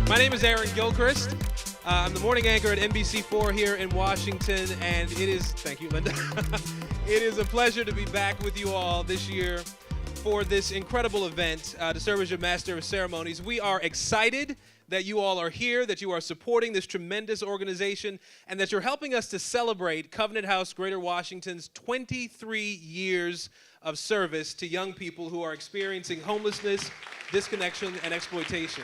My name is Aaron Gilchrist. I'm the morning anchor at NBC4 here in Washington, and thank you, Linda. It is a pleasure to be back with you all this year for this incredible event to serve as your Master of Ceremonies. We are excited that you all are here, that you are supporting this tremendous organization, and that you're helping us to celebrate Covenant House Greater Washington's 23 years of service to young people who are experiencing homelessness, disconnection, and exploitation.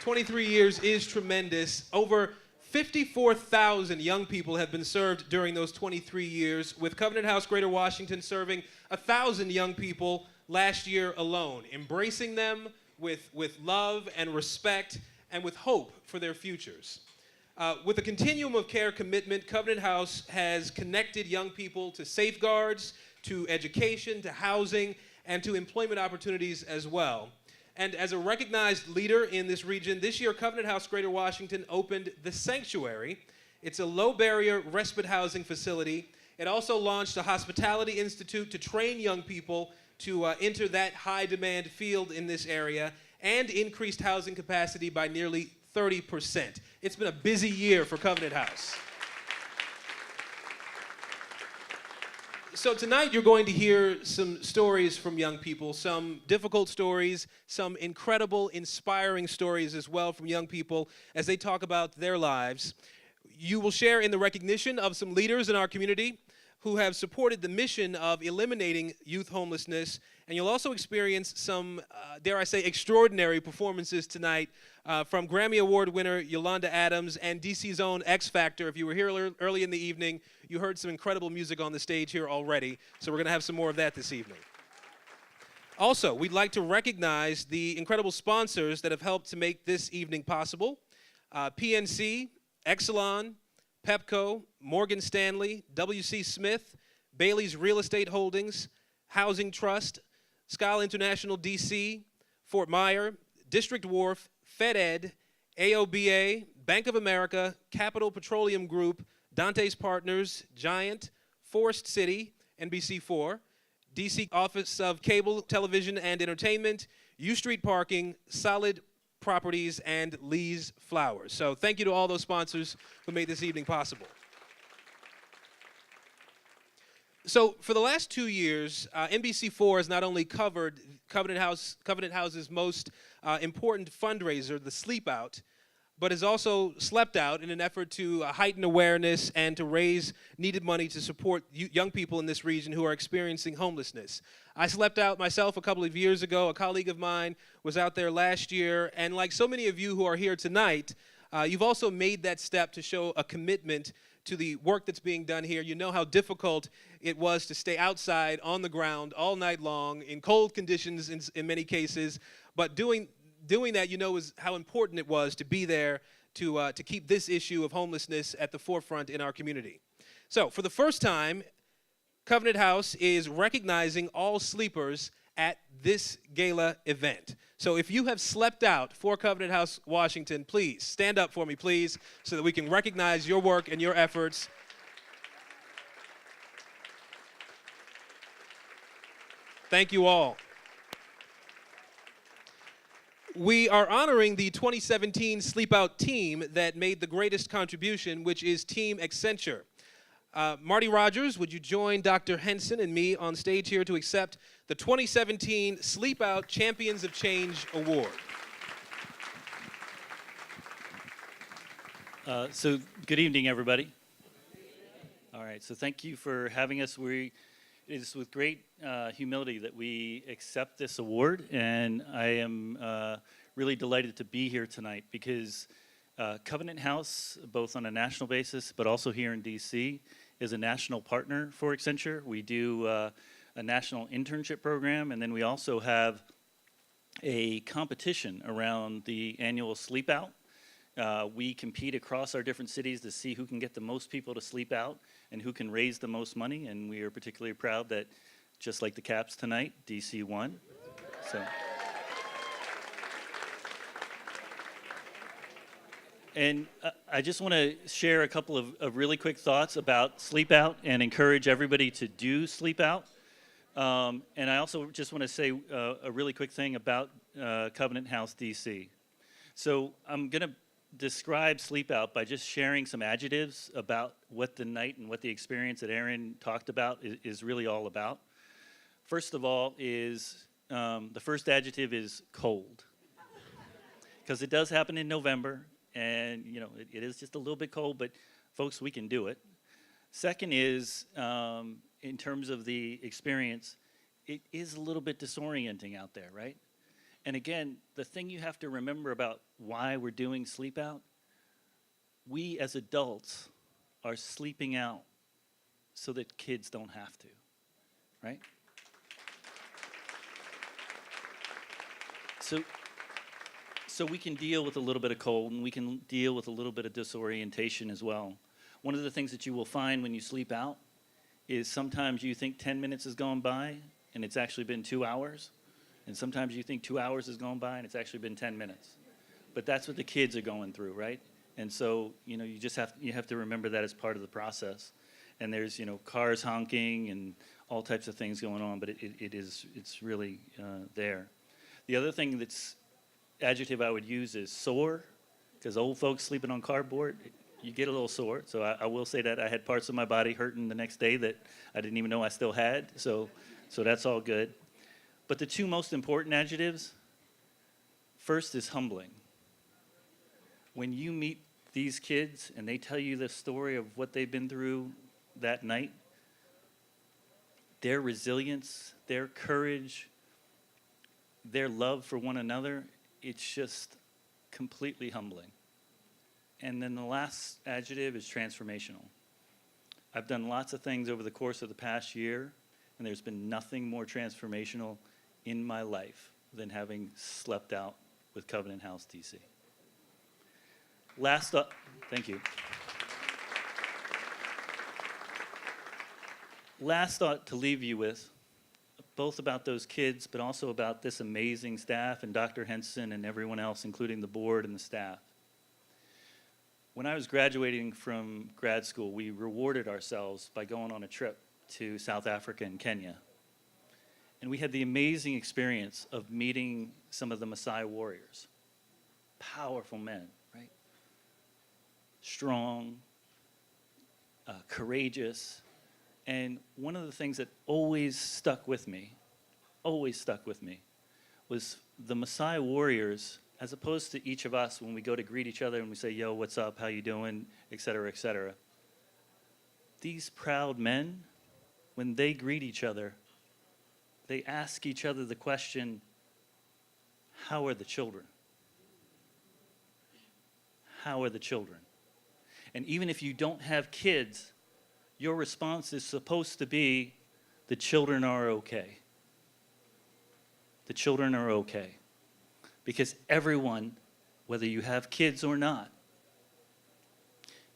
23 years is tremendous. Over 54,000 young people have been served during those 23 years, with Covenant House Greater Washington serving 1,000 young people last year alone, embracing them with love and respect and with hope for their futures. With a continuum of care commitment, Covenant House has connected young people to safeguards, to education, to housing, and to employment opportunities as well. And as a recognized leader in this region, this year Covenant House Greater Washington opened The Sanctuary. It's a low-barrier respite housing facility. It also launched a hospitality institute to train young people to enter that high-demand field in this area, and increased housing capacity by nearly 30%. It's been a busy year for Covenant House. So tonight you're going to hear some stories from young people, some difficult stories, some incredible, inspiring stories as well from young people as they talk about their lives. You will share in the recognition of some leaders in our community who have supported the mission of eliminating youth homelessness, and you'll also experience some, dare I say, extraordinary performances tonight from Grammy Award winner Yolanda Adams and DC's own X Factor. If you were here early in the evening, you heard some incredible music on the stage here already, so we're going to have some more of that this evening. Also, we'd like to recognize the incredible sponsors that have helped to make this evening possible. PNC, Exelon, Pepco, Morgan Stanley, W.C. Smith, Bailey's Real Estate Holdings, Housing Trust, Scala International DC, Fort Myer, District Wharf, FedEd, AOBA, Bank of America, Capital Petroleum Group, Dante's Partners, Giant, Forest City, NBC4, DC Office of Cable, Television, and Entertainment, U Street Parking, Solid Properties, and Lee's Flowers. So thank you to all those sponsors who made this evening possible. So for the last 2 years, NBC4 has not only covered Covenant House's most important fundraiser, the Sleep Out, but has also slept out in an effort to heighten awareness and to raise needed money to support young people in this region who are experiencing homelessness. I slept out myself a couple of years ago. A colleague of mine was out there last year, and like so many of you who are here tonight, you've also made that step to show a commitment to the work that's being done here. You know how difficult it was to stay outside on the ground all night long in cold conditions in many cases, but doing that, you know, is how important it was to be there to keep this issue of homelessness at the forefront in our community. So for the first time, Covenant House is recognizing all sleepers at this gala event. So if you have slept out for Covenant House Washington, please stand up for me, please, so that we can recognize your work and your efforts. Thank you all. We are honoring the 2017 Sleep Out team that made the greatest contribution, which is Team Accenture. Marty Rogers, would you join Dr. Henson and me on stage here to accept the 2017 Sleep Out Champions of Change Award? So good evening, everybody. All right, so thank you for having us. It is with great humility that we accept this award, and I am really delighted to be here tonight because Covenant House, both on a national basis but also here in DC, is a national partner for Accenture. We do a national internship program, and then we also have a competition around the annual Sleep Out. We compete across our different cities to see who can get the most people to sleep out and who can raise the most money, and we are particularly proud that, just like the Caps tonight, DC won. So. And I just want to share a couple of really quick thoughts about Sleep Out and encourage everybody to do Sleep Out. And I also just want to say a really quick thing about Covenant House DC. So I'm going to describe Sleep Out by just sharing some adjectives about what the night and what the experience that Aaron talked about is really all about. First of all is, the first adjective is cold. Because it does happen in November, and you know it is just a little bit cold, but folks, we can do it. Second is, in terms of the experience, it is a little bit disorienting out there, right? And again, the thing you have to remember about why we're doing Sleep Out, we as adults are sleeping out so that kids don't have to, right? So we can deal with a little bit of cold, and we can deal with a little bit of disorientation as well. One of the things that you will find when you sleep out is sometimes you think 10 minutes has gone by, and it's actually been 2 hours. And sometimes you think 2 hours has gone by, and it's actually been 10 minutes. But that's what the kids are going through, right? And so, you know, you have to remember that as part of the process. And there's, you know, cars honking and all types of things going on, but it's really there. The other thing adjective I would use is sore, because old folks sleeping on cardboard, you get a little sore. So I will say that I had parts of my body hurting the next day that I didn't even know I still had. So that's all good. But the two most important adjectives, first is humbling. When you meet these kids and they tell you the story of what they've been through that night, their resilience, their courage, their love for one another, it's just completely humbling. And then the last adjective is transformational. I've done lots of things over the course of the past year, and there's been nothing more transformational in my life than having slept out with Covenant House DC. Thank you. Last thought to leave you with, both about those kids, but also about this amazing staff and Dr. Henson and everyone else, including the board and the staff. When I was graduating from grad school, we rewarded ourselves by going on a trip to South Africa and Kenya. And we had the amazing experience of meeting some of the Maasai warriors. Powerful men, right? Strong, courageous. And one of the things that always stuck with me, was the Maasai warriors, as opposed to each of us when we go to greet each other and we say, yo, what's up, how you doing, et cetera, et cetera. These proud men, when they greet each other, they ask each other the question, how are the children? How are the children? And even if you don't have kids, your response is supposed to be, the children are okay. The children are okay. Because everyone, whether you have kids or not,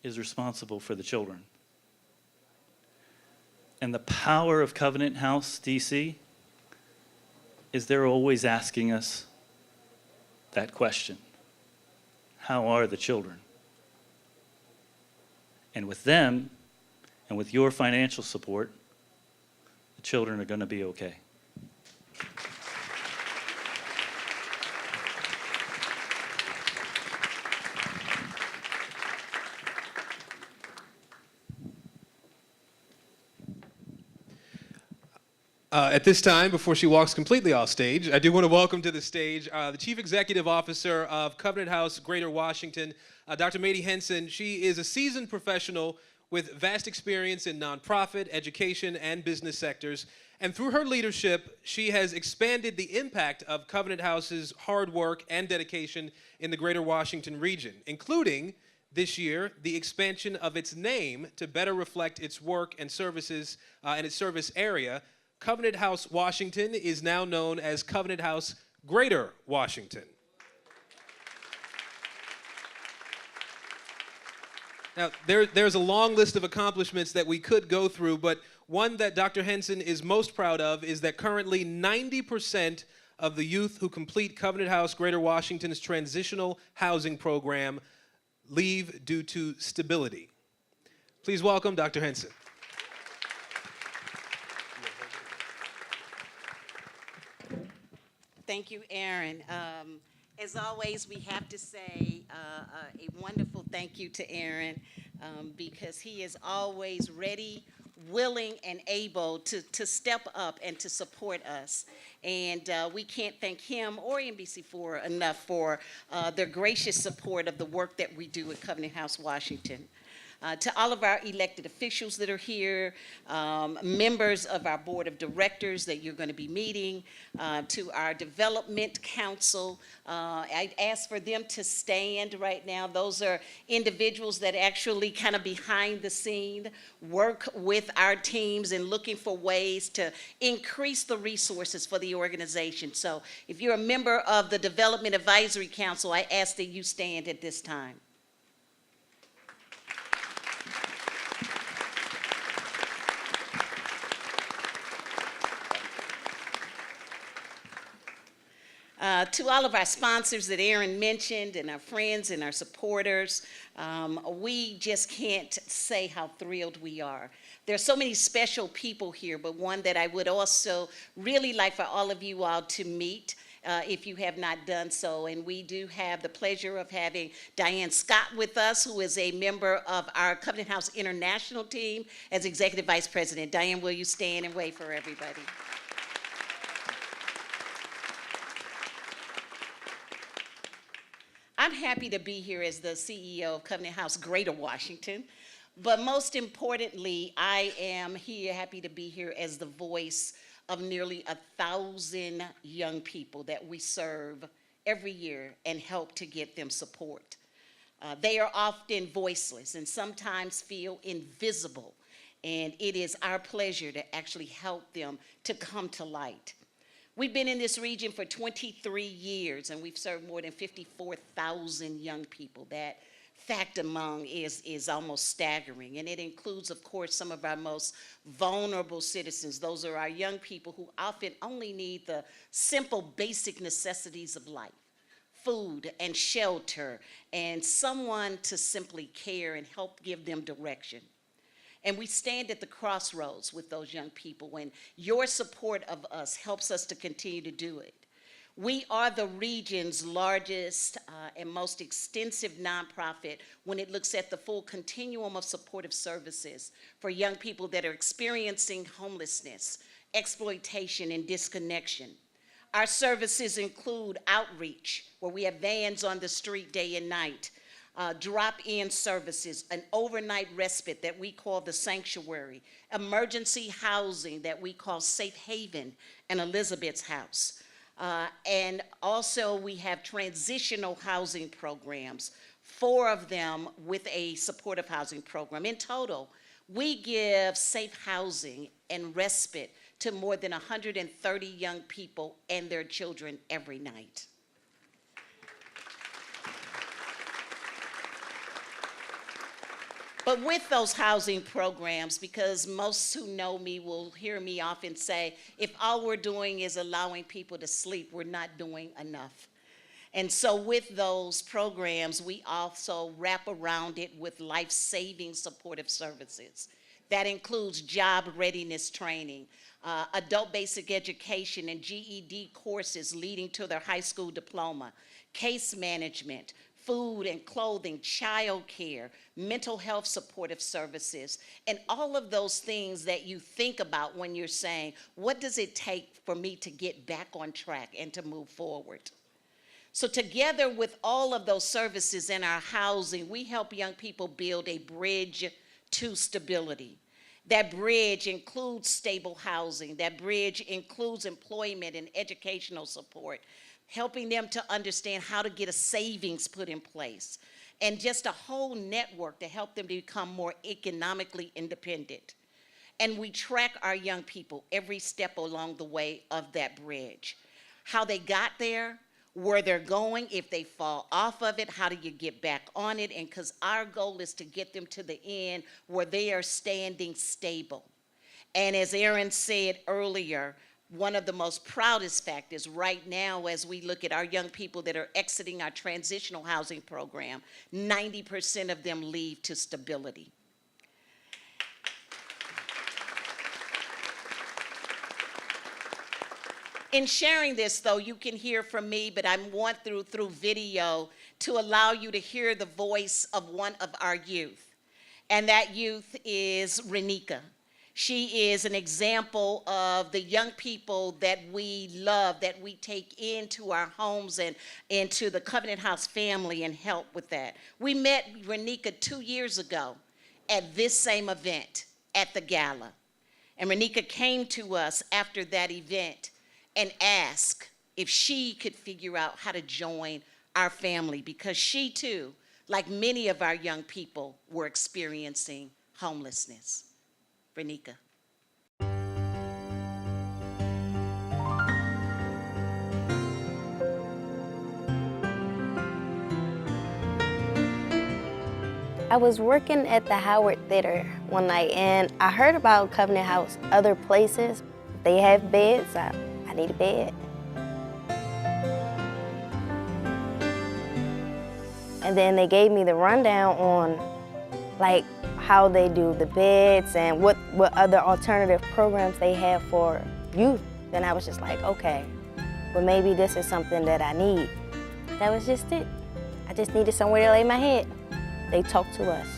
is responsible for the children. And the power of Covenant House DC is they're always asking us that question. How are the children? And with them, and with your financial support, the children are going to be okay. At this time, before she walks completely off stage, I do want to welcome to the stage the Chief Executive Officer of Covenant House Greater Washington, Dr. Mady Henson. She is a seasoned professional with vast experience in nonprofit, education, and business sectors. And through her leadership, she has expanded the impact of Covenant House's hard work and dedication in the Greater Washington region, including this year, the expansion of its name to better reflect its work and services and its service area. Covenant House Washington is now known as Covenant House Greater Washington. Now, there's a long list of accomplishments that we could go through, but one that Dr. Henson is most proud of is that currently 90% of the youth who complete Covenant House Greater Washington's transitional housing program leave due to stability. Please welcome Dr. Henson. Thank you, Aaron. As always, we have to say a wonderful thank you to Aaron because he is always ready, willing, and able to step up and to support us. And we can't thank him or NBC4 enough for their gracious support of the work that we do at Covenant House, Washington. To all of our elected officials that are here, members of our board of directors that you're going to be meeting, to our development council, I ask for them to stand right now. Those are individuals that actually kind of behind the scene work with our teams and looking for ways to increase the resources for the organization. So if you're a member of the Development Advisory Council, I ask that you stand at this time. To all of our sponsors that Aaron mentioned and our friends and our supporters, we just can't say how thrilled we are. There's so many special people here, but one that I would also really like for all of you all to meet if you have not done so. And we do have the pleasure of having Diane Scott with us, who is a member of our Covenant House International team as Executive Vice President. Diane, will you stand and wave for everybody? I'm happy to be here as the CEO of Covenant House Greater Washington, but most importantly, I am here happy to be here as the voice of nearly 1,000 young people that we serve every year and help to get them support. They are often voiceless and sometimes feel invisible, and it is our pleasure to actually help them to come to light. We've been in this region for 23 years, and we've served more than 54,000 young people. That fact among is almost staggering, and it includes, of course, some of our most vulnerable citizens. Those are our young people who often only need the simple, basic necessities of life: food and shelter, and someone to simply care and help give them direction. And we stand at the crossroads with those young people, and your support of us helps us to continue to do it. We are the region's largest and most extensive nonprofit when it looks at the full continuum of supportive services for young people that are experiencing homelessness, exploitation, and disconnection. Our services include outreach, where we have vans on the street day and night, drop-in services, an overnight respite that we call the Sanctuary, emergency housing that we call Safe Haven and Elizabeth's House. And also we have transitional housing programs, 4 of them with a supportive housing program. In total, we give safe housing and respite to more than 130 young people and their children every night. But with those housing programs, because most who know me will hear me often say, if all we're doing is allowing people to sleep, we're not doing enough. And so with those programs, we also wrap around it with life-saving supportive services. That includes job readiness training, adult basic education and GED courses leading to their high school diploma, case management, food and clothing, child care, mental health supportive services, and all of those things that you think about when you're saying, what does it take for me to get back on track and to move forward? So together with all of those services in our housing, we help young people build a bridge to stability. That bridge includes stable housing. That bridge includes employment and educational support, helping them to understand how to get a savings put in place, and just a whole network to help them to become more economically independent. And we track our young people every step along the way of that bridge. How they got there, where they're going, if they fall off of it, how do you get back on it? And because our goal is to get them to the end where they are standing stable. And as Aaron said earlier, one of the most proudest factors right now as we look at our young people that are exiting our transitional housing program, 90% of them leave to stability. In sharing this, though, you can hear from me, but I'm going through video to allow you to hear the voice of one of our youth. And that youth is Renika. She is an example of the young people that we love, that we take into our homes and into the Covenant House family and help with that. We met Renika 2 years ago at this same event at the gala. And Renika came to us after that event and asked if she could figure out how to join our family, because she too, like many of our young people, were experiencing homelessness. Renika. I was working at the Howard Theater one night and I heard about Covenant House other places. They have beds, I need a bed. And then they gave me the rundown on like how they do the beds and what other alternative programs they have for youth. Then I was just like, okay, well maybe this is something that I need. That was just it. I just needed somewhere to lay my head. They talk to us.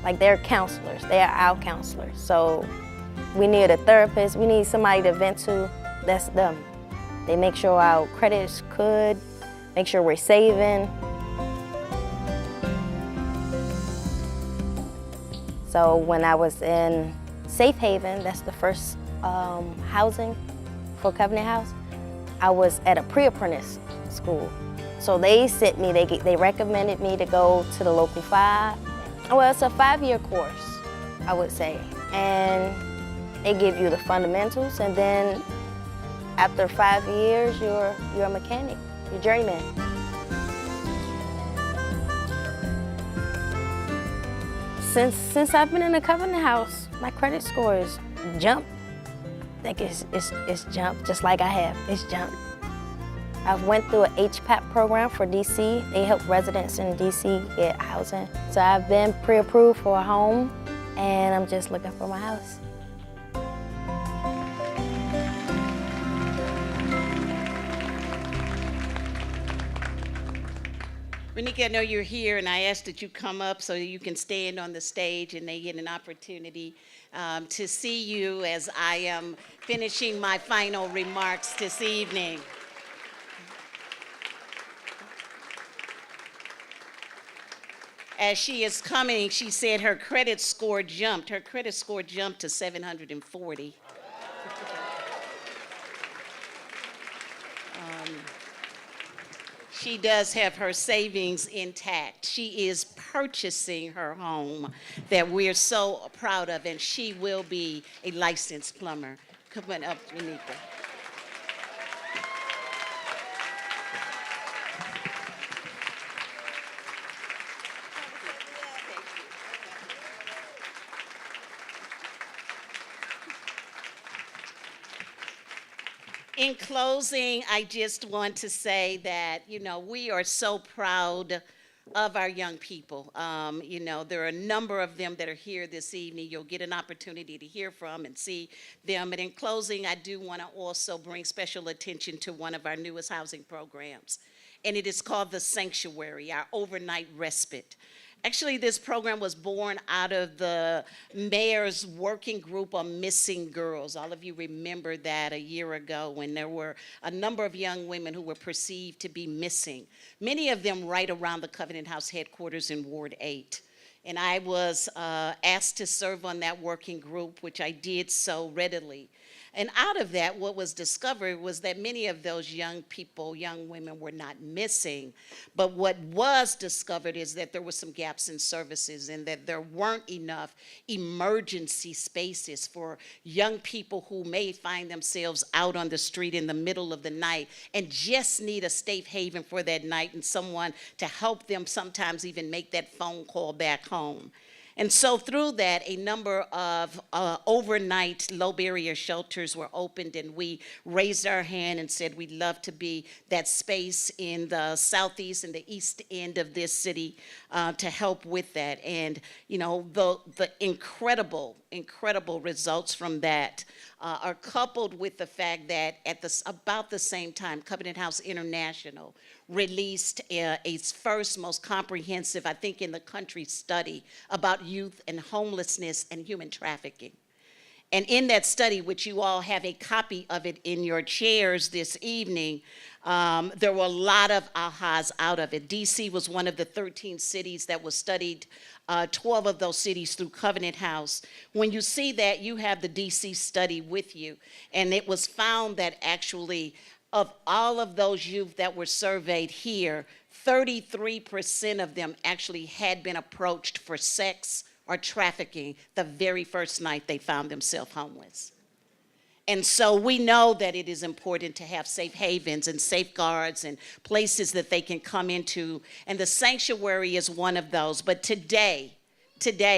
Like they're counselors, they are our counselors. So we need a therapist, we need somebody to vent to, that's them. They make sure our credit is good, make sure we're saving. So when I was in Safe Haven, that's the first housing for Covenant House, I was at a pre-apprentice school. So they sent me, they recommended me to go to the local 5. Well, it's a 5-year course, I would say. And they give you the fundamentals, and then after 5 years, you're a mechanic, you're a journeyman. Since I've been in the Covenant House, my credit score has jumped. I think it's jumped, just like I have, it's jumped. I went through an HPAP program for DC. They help residents in DC get housing. So I've been pre-approved for a home, and I'm just looking for my house. Renika, I know you're here, and I asked that you come up so you can stand on the stage and they get an opportunity to see you as I am finishing my final remarks this evening. As she is coming, she said her credit score jumped. Her credit score jumped to 740. She does have her savings intact. She is purchasing her home that we're so proud of, and she will be a licensed plumber. Come on up, Renika. In closing, I just want to say that, we are so proud of our young people. There are a number of them that are here this evening. You'll get an opportunity to hear from and see them. And in closing, I do want to also bring special attention to one of our newest housing programs. And it is called the Sanctuary, our overnight respite. Actually, this program was born out of the mayor's working group on missing girls. All of you remember that a year ago when there were a number of young women who were perceived to be missing, many of them right around the Covenant House headquarters in Ward 8. And I was asked to serve on that working group, which I did so readily. And out of that, what was discovered was that many of those young people, young women, were not missing. But what was discovered is that there were some gaps in services and that there weren't enough emergency spaces for young people who may find themselves out on the street in the middle of the night and just need a safe haven for that night and someone to help them sometimes even make that phone call back home. And so through that, a number of overnight low-barrier shelters were opened, and we raised our hand and said we'd love to be that space in the southeast and the east end of this city to help with that. And, the incredible incredible results from that are coupled with the fact that at about the same time, Covenant House International released its first, most comprehensive, I think in the country, study about youth and homelessness and human trafficking. And in that study, which you all have a copy of it in your chairs this evening, there were a lot of ahas out of it. DC was one of the 13 cities that was studied, 12 of those cities through Covenant House. When you see that, you have the DC study with you. And it was found that actually, of all of those youth that were surveyed here, 33% of them actually had been approached for sex or trafficking the very first night they found themselves homeless. And so we know that it is important to have safe havens and safeguards and places that they can come into, and the sanctuary is one of those. But today,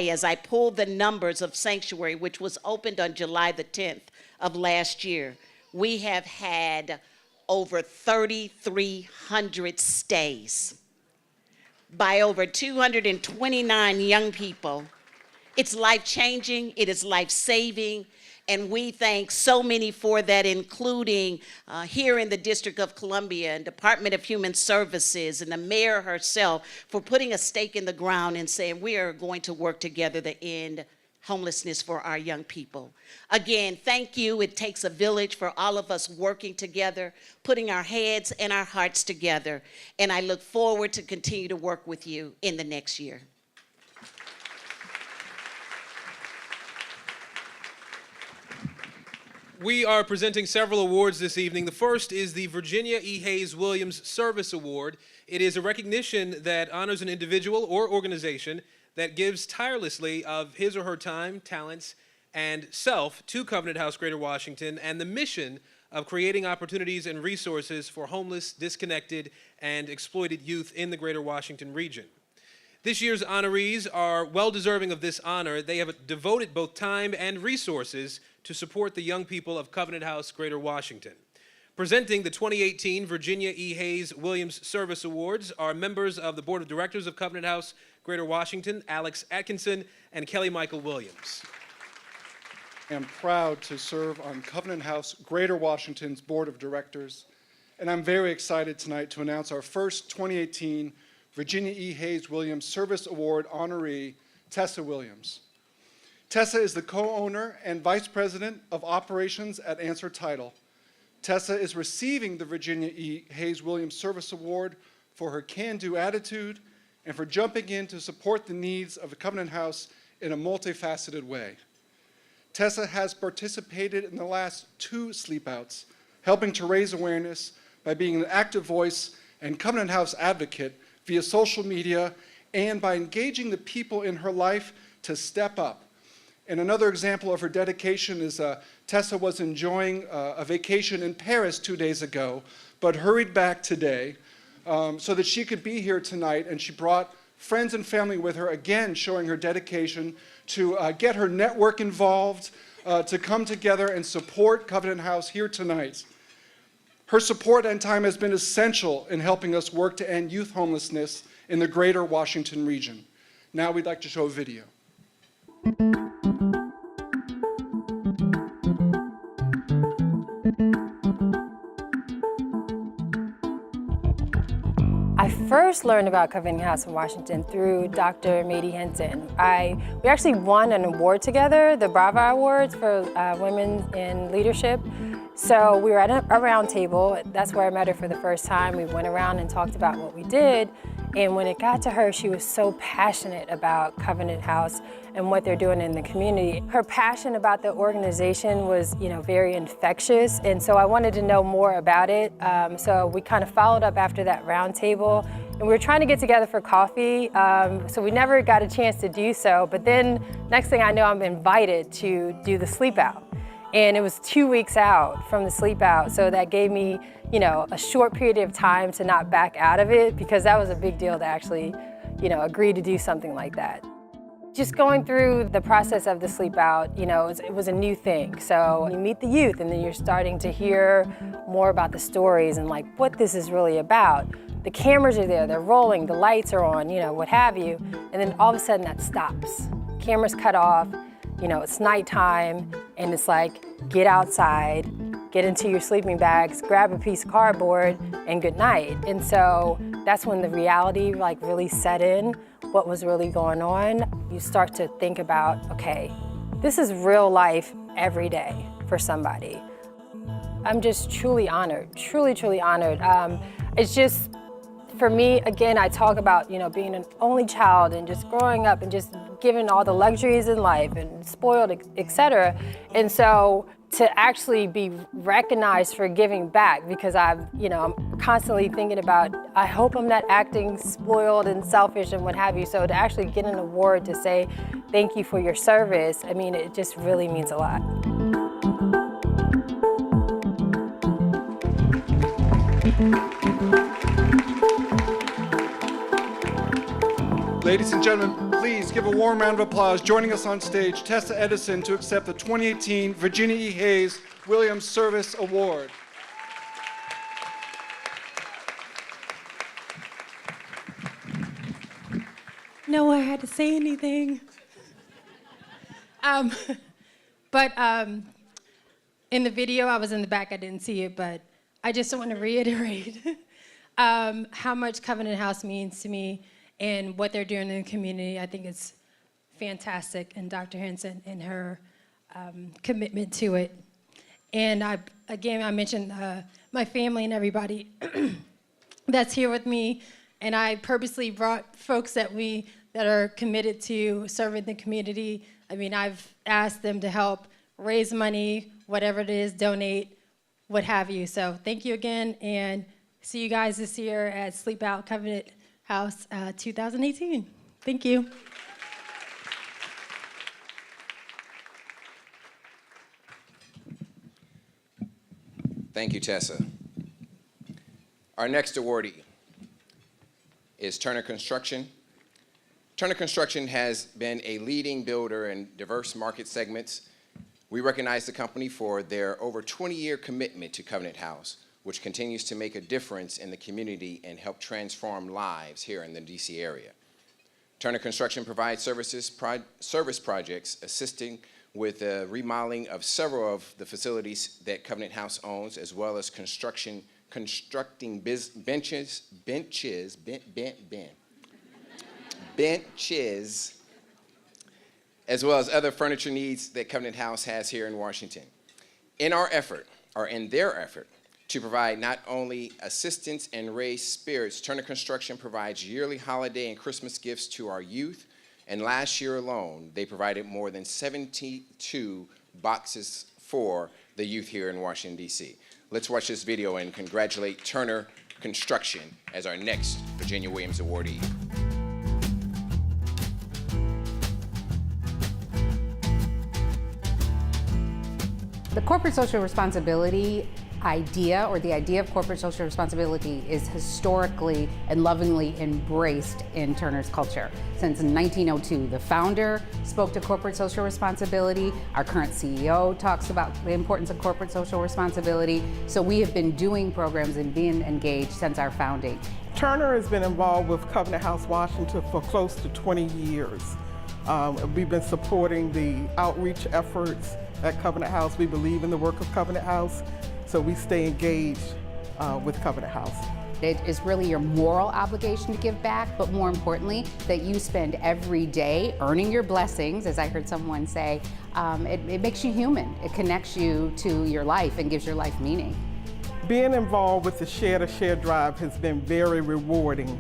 as I pulled the numbers of sanctuary, which was opened on July the 10th of last year, we have had over 3,300 stays by over 229 young people. It's life-changing, it is life-saving, and we thank so many for that, including here in the District of Columbia and Department of Human Services and the mayor herself for putting a stake in the ground and saying we are going to work together to end homelessness for our young people. Again, thank you. It takes a village for all of us working together, putting our heads and our hearts together, and I look forward to continue to work with you in the next year. We are presenting several awards this evening. The first is the Virginia E. Hayes Williams Service Award. It is a recognition that honors an individual or organization that gives tirelessly of his or her time, talents, and self to Covenant House Greater Washington and the mission of creating opportunities and resources for homeless, disconnected, and exploited youth in the Greater Washington region. This year's honorees are well-deserving of this honor. They have devoted both time and resources to support the young people of Covenant House Greater Washington. Presenting the 2018 Virginia E. Hayes Williams Service Awards are members of the Board of Directors of Covenant House Greater Washington, Alex Atkinson and Kelly Michael Williams. I am proud to serve on Covenant House Greater Washington's Board of Directors, and I'm very excited tonight to announce our first 2018 Virginia E. Hayes Williams Service Award honoree, Tessa Williams. Tessa is the co-owner and vice president of operations at Answer Title. Tessa is receiving the Virginia E. Hayes Williams Service Award for her can-do attitude and for jumping in to support the needs of the Covenant House in a multifaceted way. Tessa has participated in the last 2 sleepouts, helping to raise awareness by being an active voice and Covenant House advocate via social media and by engaging the people in her life to step up. And another example of her dedication is Tessa was enjoying a vacation in Paris 2 days ago, but hurried back today so that she could be here tonight, and she brought friends and family with her, again showing her dedication to get her network involved, to come together and support Covenant House here tonight. Her support and time has been essential in helping us work to end youth homelessness in the Greater Washington region. Now we'd like to show a video. I first learned about Covenant House in Washington through Dr. Mady Hinton. We actually won an award together, the Brava Awards for Women in Leadership. So we were at a round table. That's where I met her for the first time. We went around and talked about what we did. And when it got to her, she was so passionate about Covenant House and what they're doing in the community. Her passion about the organization was, very infectious. And so I wanted to know more about it. So we kind of followed up after that round table. And we were trying to get together for coffee. So we never got a chance to do so. But then next thing I know, I'm invited to do the sleep out. And it was 2 weeks out from the sleep out. So that gave me, a short period of time to not back out of it, because that was a big deal to actually, agree to do something like that. Just going through the process of the sleep out, it was a new thing. So you meet the youth and then you're starting to hear more about the stories and like what this is really about. The cameras are there, they're rolling, the lights are on, what have you. And then all of a sudden that stops. Cameras cut off. you know, it's nighttime and it's like, get outside, get into your sleeping bags, grab a piece of cardboard, and good night. And so that's when the reality like really set in, what was really going on. You start to think about, okay, this is real life every day for somebody. I'm just truly honored, truly honored. It's just, for me, again, I talk about, you know, being an only child and just growing up and just given all the luxuries in life and spoiled, et cetera. And so to actually be recognized for giving back, because I'm constantly thinking about, I hope I'm not acting spoiled and selfish and what have you. So to actually get an award to say, thank you for your service, I mean, it just really means a lot. Ladies and gentlemen, please give a warm round of applause. Joining us on stage, Tessa Edison, to accept the 2018 Virginia E. Hayes Williams Service Award. No, I had to say anything. But in the video, I was in the back, I didn't see it, but I just want to reiterate how much Covenant House means to me and what they're doing in the community. I think it's fantastic, and Dr. Henson and her commitment to it. And I mentioned my family and everybody that's here with me, and I purposely brought folks that are committed to serving the community. I mean, I've asked them to help raise money, whatever it is, donate, what have you. So thank you again, and see you guys this year at Sleep Out Covenant House 2018. Thank you. Thank you, Tessa. Our next awardee is Turner Construction. Turner Construction has been a leading builder in diverse market segments. We recognize the company for their over 20-year commitment to Covenant House, which continues to make a difference in the community and help transform lives here in the DC area. Turner Construction provides service projects assisting with the remodeling of several of the facilities that Covenant House owns, as well as constructing benches, as well as other furniture needs that Covenant House has here in Washington. In their effort to provide not only assistance and raise spirits, Turner Construction provides yearly holiday and Christmas gifts to our youth, and last year alone, they provided more than 72 boxes for the youth here in Washington, D.C. Let's watch this video and congratulate Turner Construction as our next Virginia Williams awardee. The corporate social responsibility idea, or the idea of corporate social responsibility, is historically and lovingly embraced in Turner's culture. Since 1902, the founder spoke to corporate social responsibility. Our current CEO talks about the importance of corporate social responsibility. So we have been doing programs and being engaged since our founding. Turner has been involved with Covenant House Washington for close to 20 years. We've been supporting the outreach efforts at Covenant House. We believe in the work of Covenant House, so we stay engaged with Covenant House. It is really your moral obligation to give back, but more importantly, that you spend every day earning your blessings, as I heard someone say. It makes you human. It connects you to your life and gives your life meaning. Being involved with the Share to Share drive has been very rewarding,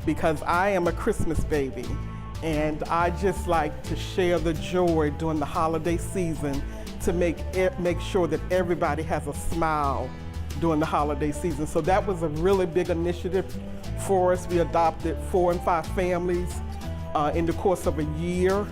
because I am a Christmas baby, and I just like to share the joy during the holiday season to make sure that everybody has a smile during the holiday season. So that was a really big initiative for us. We adopted 4 and 5 families in the course of a year,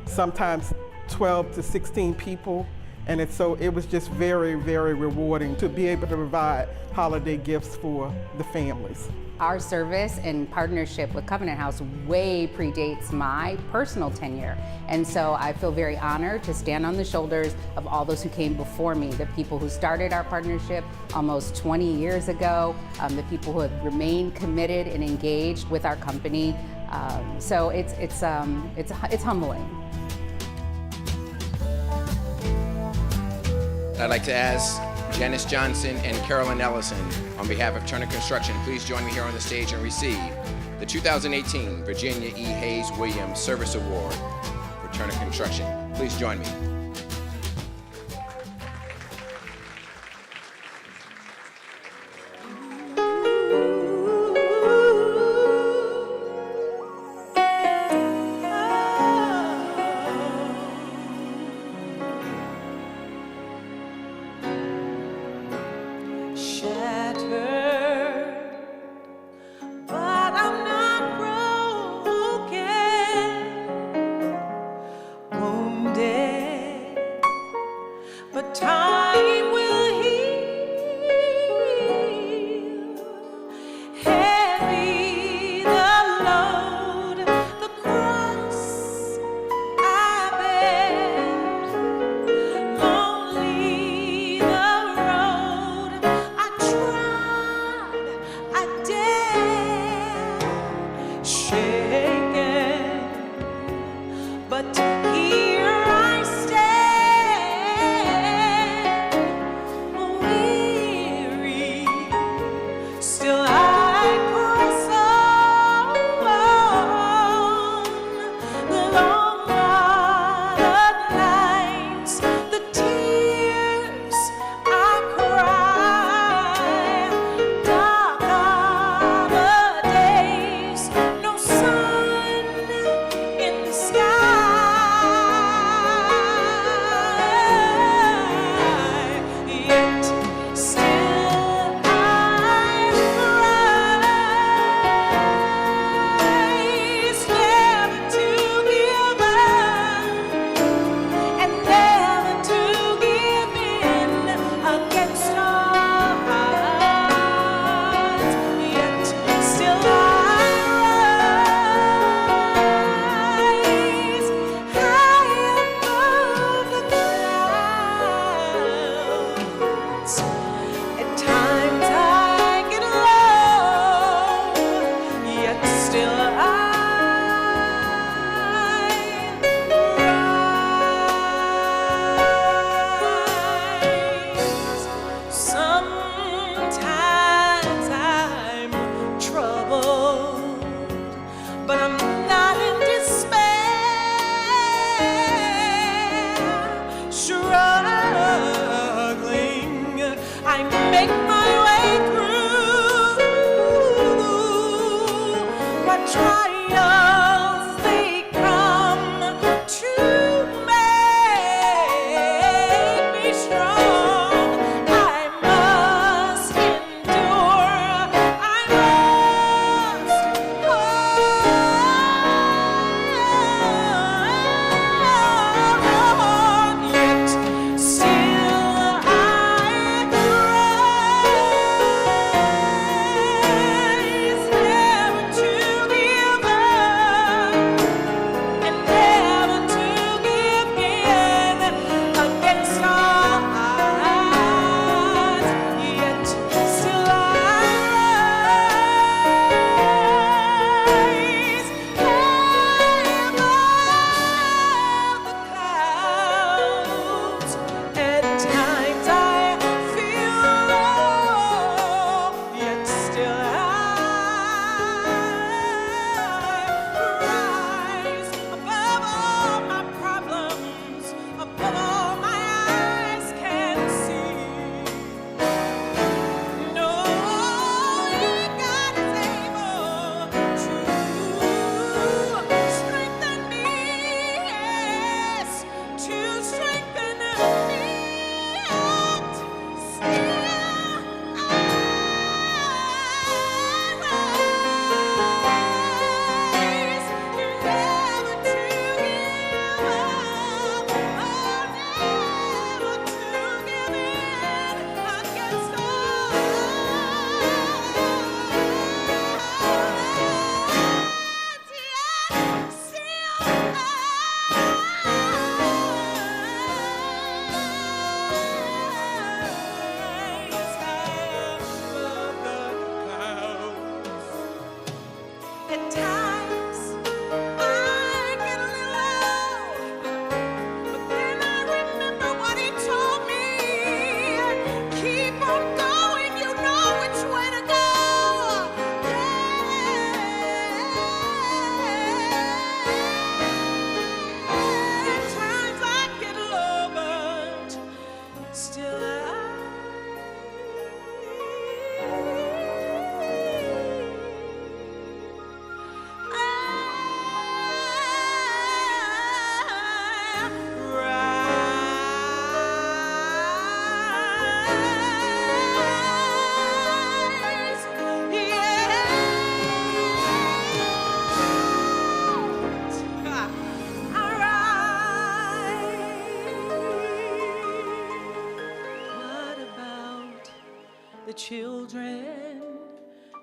sometimes 12 to 16 people. And so it was just very, very rewarding to be able to provide holiday gifts for the families. Our service and partnership with Covenant House way predates my personal tenure. And so I feel very honored to stand on the shoulders of all those who came before me, the people who started our partnership almost 20 years ago, the people who have remained committed and engaged with our company. So it's humbling. I'd like to ask Janice Johnson and Carolyn Ellison, on behalf of Turner Construction, please join me here on the stage and receive the 2018 Virginia E. Hayes Williams Service Award for Turner Construction. Please join me.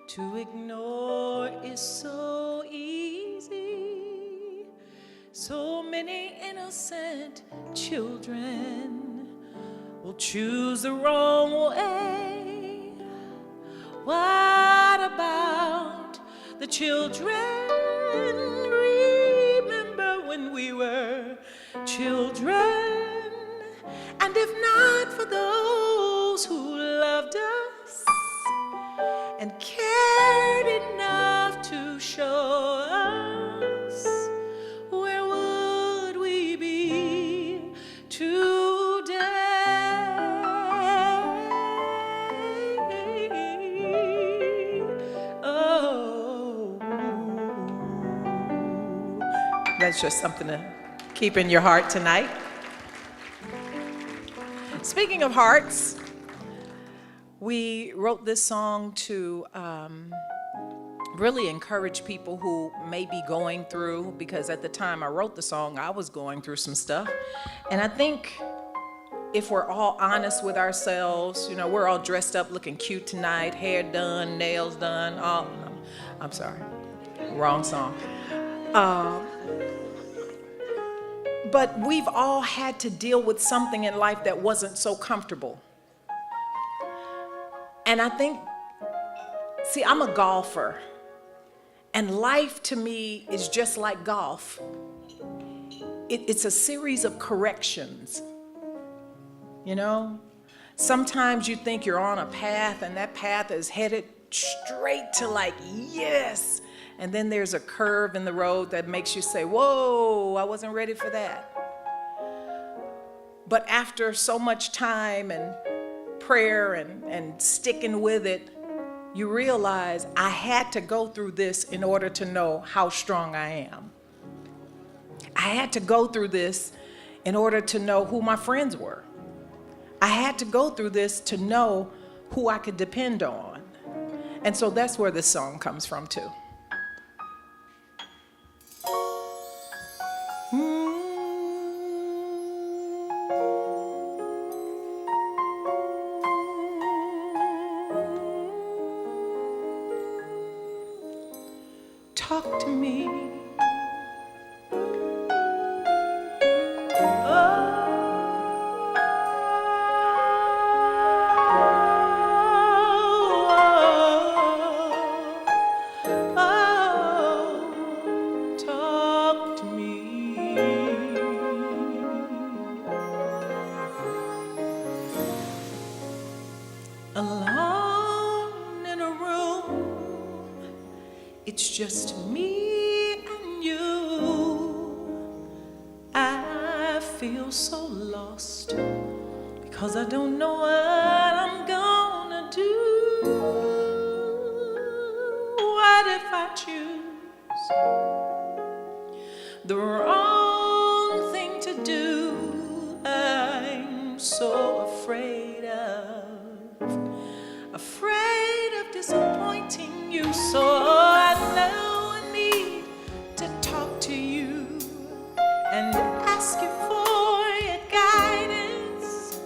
To ignore is so easy. So many innocent children will choose the wrong way. What about the children? Remember when we were children? And if not for those who loved us and cared enough to show us, where would we be today? Oh, that's just something to keep in your heart tonight. Speaking of hearts, we wrote this song to really encourage people who may be going through, because at the time I wrote the song, I was going through some stuff. And I think if we're all honest with ourselves, you know, we're all dressed up looking cute tonight, hair done, nails done, all, I'm sorry, wrong song. But we've all had to deal with something in life that wasn't so comfortable. And I think, see, I'm a golfer, and life to me is just like golf. It's a series of corrections, you know? Sometimes you think you're on a path, and that path is headed straight to like, yes. And then there's a curve in the road that makes you say, whoa, I wasn't ready for that. But after so much time and prayer and sticking with it, you realize I had to go through this in order to know how strong I am. I had to go through this in order to know who my friends were. I had to go through this to know who I could depend on. And so that's where this song comes from too. Talk to me. Talk to me. Alone in a room, it's just me and you. I feel so lost because I don't know what I'm gonna do. What if I choose the wrong thing to do? I'm so afraid of disappointing you. So I know I need to talk to you and ask you for your guidance,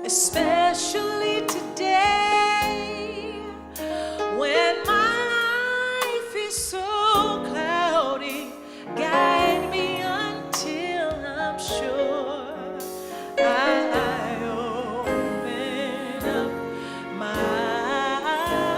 especially today when my life is so cloudy. Guide me until I'm sure I open up my heart.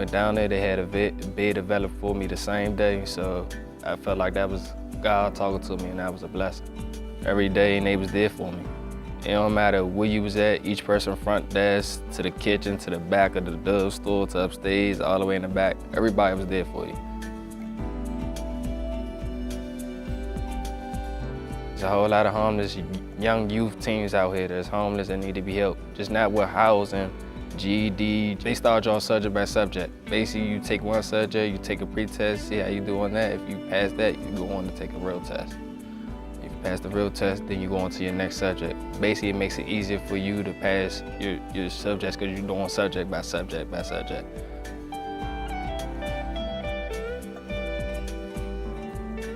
Went down there, they had a bed developed for me the same day, so I felt like that was God talking to me, and that was a blessing. Every day, and they was there for me. It don't matter where you was at, each person front desk, to the kitchen, to the back of the dove store, to upstairs, all the way in the back. Everybody was there for you. There's a whole lot of homeless young youth teens out here that's homeless and need to be helped. Just not with housing, GED. They start you on subject by subject. Basically, you take one subject, you take a pre-test, see how you do on that. If you pass that, you go on to take a real test. If you pass the real test, then you go on to your next subject. Basically, it makes it easier for you to pass your subjects because you're doing subject by subject by subject.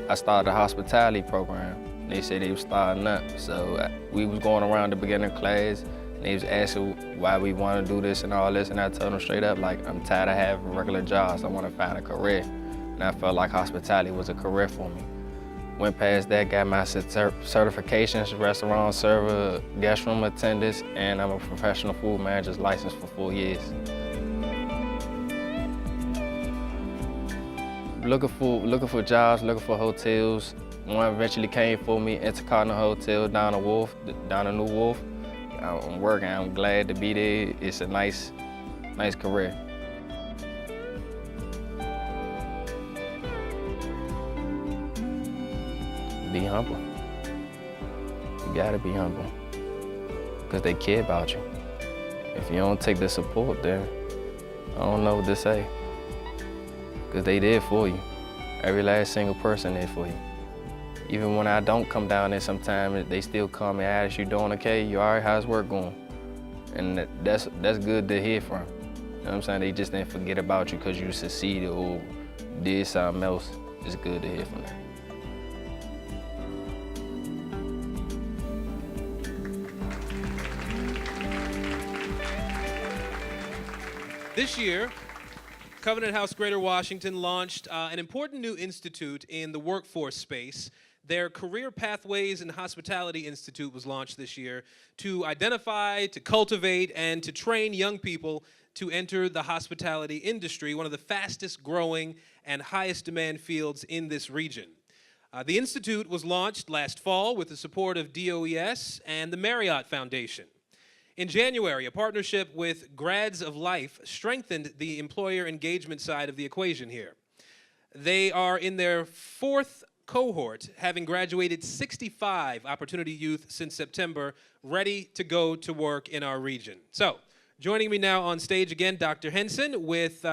I started a hospitality program. They said they were starting up, so we was going around the beginning class, and they was asking why we want to do this and all this, and I told them straight up, like, I'm tired of having regular jobs, I want to find a career. And I felt like hospitality was a career for me. Went past that, got my certifications, restaurant server, guest room attendants, and I'm a professional food manager licensed for 4 years. Looking for jobs, looking for hotels. One eventually came for me, Intercontinental Hotel down in New Wolf. I'm working, I'm glad to be there. It's a nice career. Be humble. You gotta be humble, because they care about you. If you don't take the support, then I don't know what to say, because they there for you. Every last single person there for you. Even when I don't come down there sometimes, they still call me, Ash, you doing okay? You all right? How's work going? And that's good to hear from. You know what I'm saying? They just didn't forget about you because you succeeded or did something else. It's good to hear from them. This year, Covenant House Greater Washington launched an important new institute in the workforce space. Their Career Pathways and Hospitality Institute was launched this year to identify, to cultivate, and to train young people to enter the hospitality industry, one of the fastest growing and highest demand fields in this region. The institute was launched last fall with the support of DOES and the Marriott Foundation. In January, a partnership with Grads of Life strengthened the employer engagement side of the equation here. They are in their 4th cohort, having graduated 65 Opportunity Youth since September, ready to go to work in our region. So, joining me now on stage again, Dr. Henson with,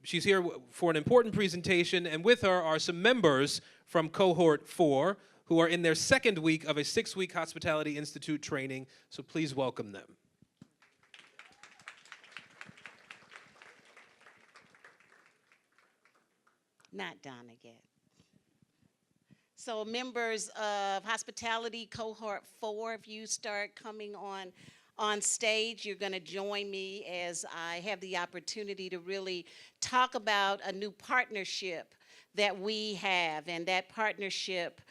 she's here for an important presentation, and with her are some members from Cohort 4 who are in their 2nd week of a 6-week Hospitality Institute training, so please welcome them. Not Donna yet. So members of Hospitality Cohort 4, if you start coming on stage, you're going to join me as I have the opportunity to really talk about a new partnership that we have, and that partnership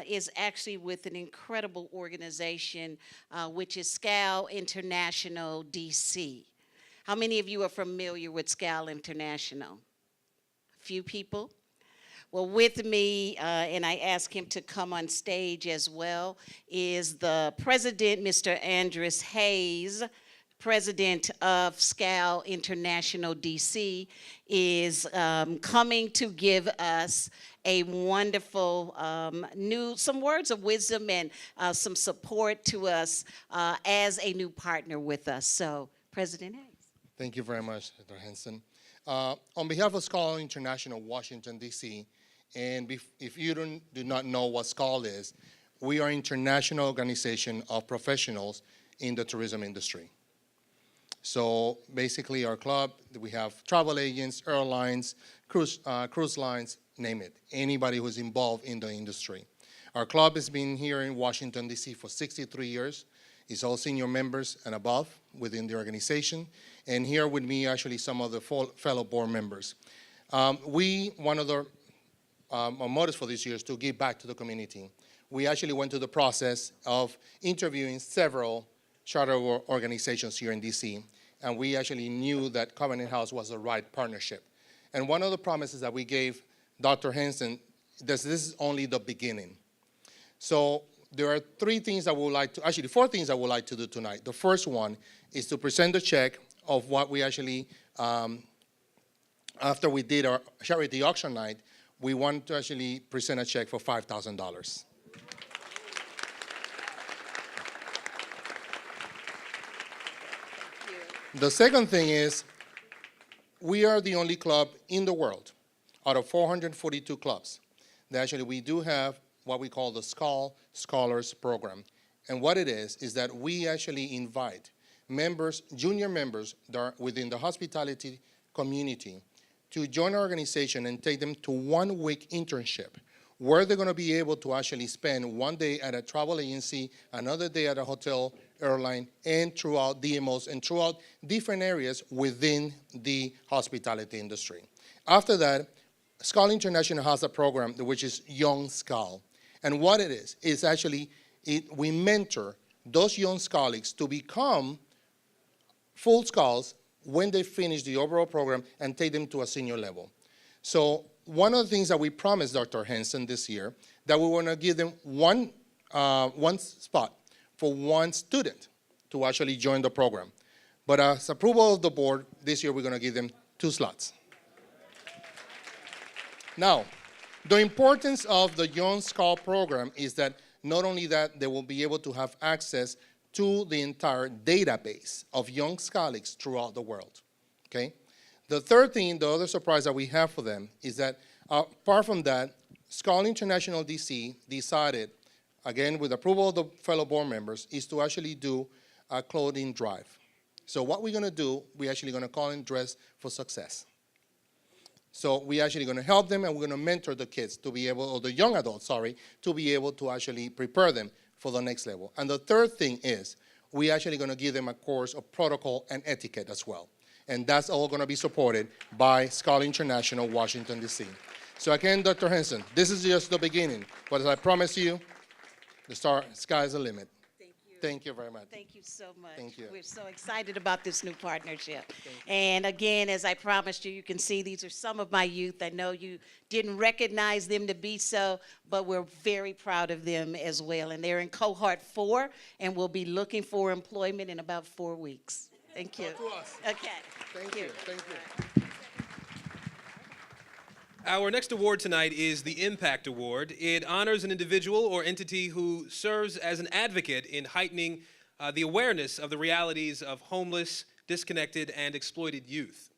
is actually with an incredible organization, which is SCAL International DC. How many of you are familiar with SCAL International? A few people? Well, with me, and I ask him to come on stage as well, is the president, Mr. Andres Hayes, president of SCAL International DC, is coming to give us a wonderful some words of wisdom and some support to us as a new partner with us. So, President Hayes. Thank you very much, Dr. Henson. On behalf of SCAL International Washington, D.C., and if you do not know what SCAL is, we are an international organization of professionals in the tourism industry. So basically our club, we have travel agents, airlines, cruise lines, name it, anybody who's involved in the industry. Our club has been here in Washington, D.C. for 63 years. It's all senior members and above within the organization. And here with me, actually, some of the fellow board members. One of the our motives for this year is to give back to the community. We actually went through the process of interviewing several charter organizations here in DC, and we actually knew that Covenant House was the right partnership. And one of the promises that we gave Dr. Henson, this is only the beginning. So there are four things I would like to do tonight. The first one is to present the check of what we actually, after we did our charity auction night, we want to actually present a check for $5,000. The second thing is, we are the only club in the world, out of 442 clubs, that actually we do have what we call the SCHOL Scholars Program. And what it is that we actually invite members, junior members that are within the hospitality community to join our organization and take them to 1 week internship where they're going to be able to actually spend 1 day at a travel agency, another day at a hotel, airline, and throughout DMOs and throughout different areas within the hospitality industry. After that, SCHOL International has a program which is Young SCHOL. And what it is actually, we mentor those young colleagues to become full SCHOLs when they finish the overall program and take them to a senior level. So one of the things that we promised Dr. Henson this year, that we want to give them one spot for one student to actually join the program. But as approval of the board, this year we're going to give them 2 slots. Now, the importance of the Young SCHOL program is that not only that, they will be able to have access to the entire database of young colleagues throughout the world, okay? The third thing, the other surprise that we have for them is that apart from that, SCHOL International DC decided, again with approval of the fellow board members, is to actually do a clothing drive. So what we're gonna do, we're actually gonna call it Dress for Success. So we're actually gonna help them and we're gonna mentor the kids to be able, or the young adults, sorry, to be able to actually prepare them for the next level. And the third thing is, we're actually gonna give them a course of protocol and etiquette as well. And that's all gonna be supported by SCHOL International, Washington, DC. So again, Dr. Henson, this is just the beginning. But as I promised you, the sky's the limit. Thank you very much. Thank you so much. Thank you. We're so excited about this new partnership. And again, as I promised you, you can see these are some of my youth. I know you didn't recognize them to be so, but we're very proud of them as well. And they're in cohort 4 and will be looking for employment in about 4 weeks. Thank you. Talk to us. Okay. Thank you. Thank you. Our next award tonight is the Impact Award. It honors an individual or entity who serves as an advocate in heightening the awareness of the realities of homeless, disconnected, and exploited youth.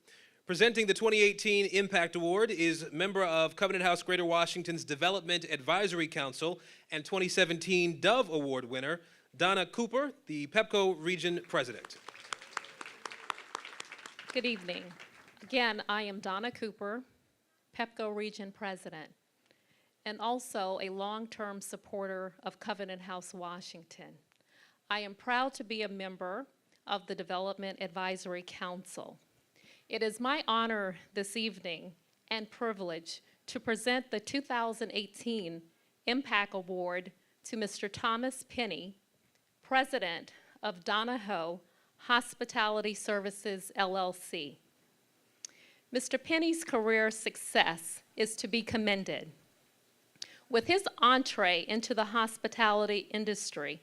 Presenting the 2018 Impact Award is member of Covenant House Greater Washington's Development Advisory Council and 2017 Dove Award winner, Donna Cooper, the PEPCO Region President. Good evening. Again, I am Donna Cooper, PEPCO Region President, and also a long-term supporter of Covenant House Washington. I am proud to be a member of the Development Advisory Council. It is my honor this evening and privilege to present the 2018 Impact Award to Mr. Thomas Penny, President of Donahoe Hospitality Services, LLC. Mr. Penny's career success is to be commended. With his entree into the hospitality industry,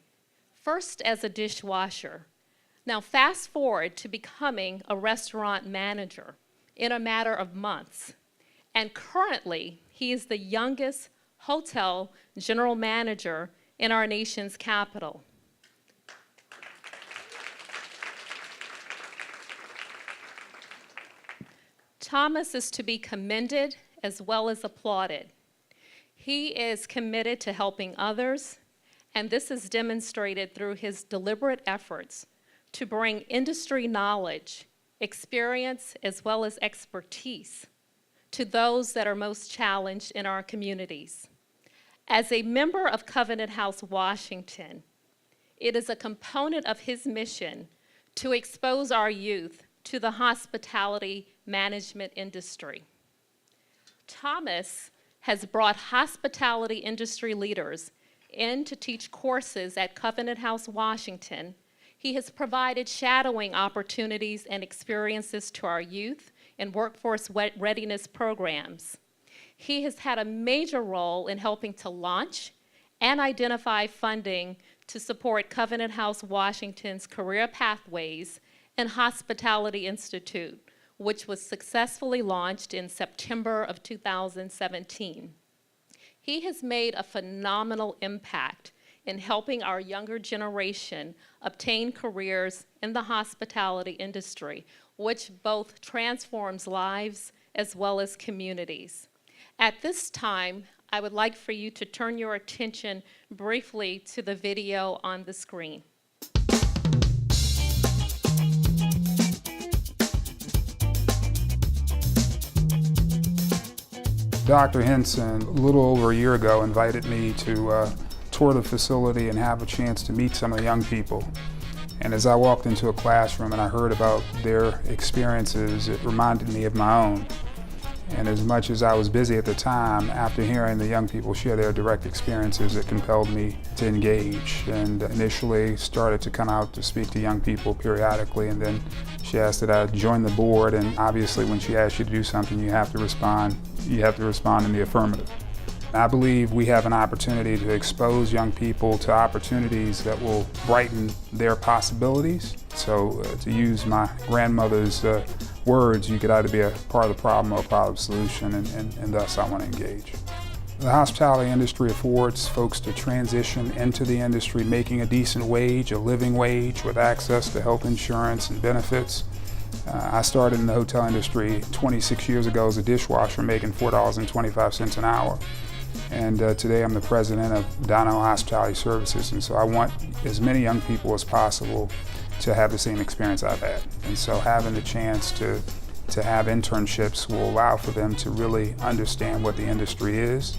first as a dishwasher, now fast forward to becoming a restaurant manager in a matter of months. And currently, he is the youngest hotel general manager in our nation's capital. Thomas is to be commended as well as applauded. He is committed to helping others, and this is demonstrated through his deliberate efforts to bring industry knowledge, experience, as well as expertise to those that are most challenged in our communities. As a member of Covenant House Washington, it is a component of his mission to expose our youth to the hospitality management industry. Thomas has brought hospitality industry leaders in to teach courses at Covenant House Washington. He has provided shadowing opportunities and experiences to our youth and workforce readiness programs. He has had a major role in helping to launch and identify funding to support Covenant House Washington's Career Pathways and Hospitality Institute, which was successfully launched in September of 2017. He has made a phenomenal impact in helping our younger generation obtain careers in the hospitality industry, which both transforms lives as well as communities. At this time, I would like for you to turn your attention briefly to the video on the screen. Dr. Henson, a little over a year ago, invited me to tour the facility and have a chance to meet some of the young people. And as I walked into a classroom and I heard about their experiences, it reminded me of my own. And as much as I was busy at the time, after hearing the young people share their direct experiences, it compelled me to engage. And initially started to come out to speak to young people periodically, and then she asked that I join the board, and obviously when she asks you to do something, you have to respond. You have to respond in the affirmative. I believe we have an opportunity to expose young people to opportunities that will brighten their possibilities. So to use my grandmother's words, you could either be a part of the problem or a part of the solution, and thus I want to engage. The hospitality industry affords folks to transition into the industry making a decent wage, a living wage, with access to health insurance and benefits. I started in the hotel industry 26 years ago as a dishwasher, making $4.25 an hour. And today I'm the president of Donnell Hospitality Services, and so I want as many young people as possible to have the same experience I've had. And so having the chance to have internships will allow for them to really understand what the industry is,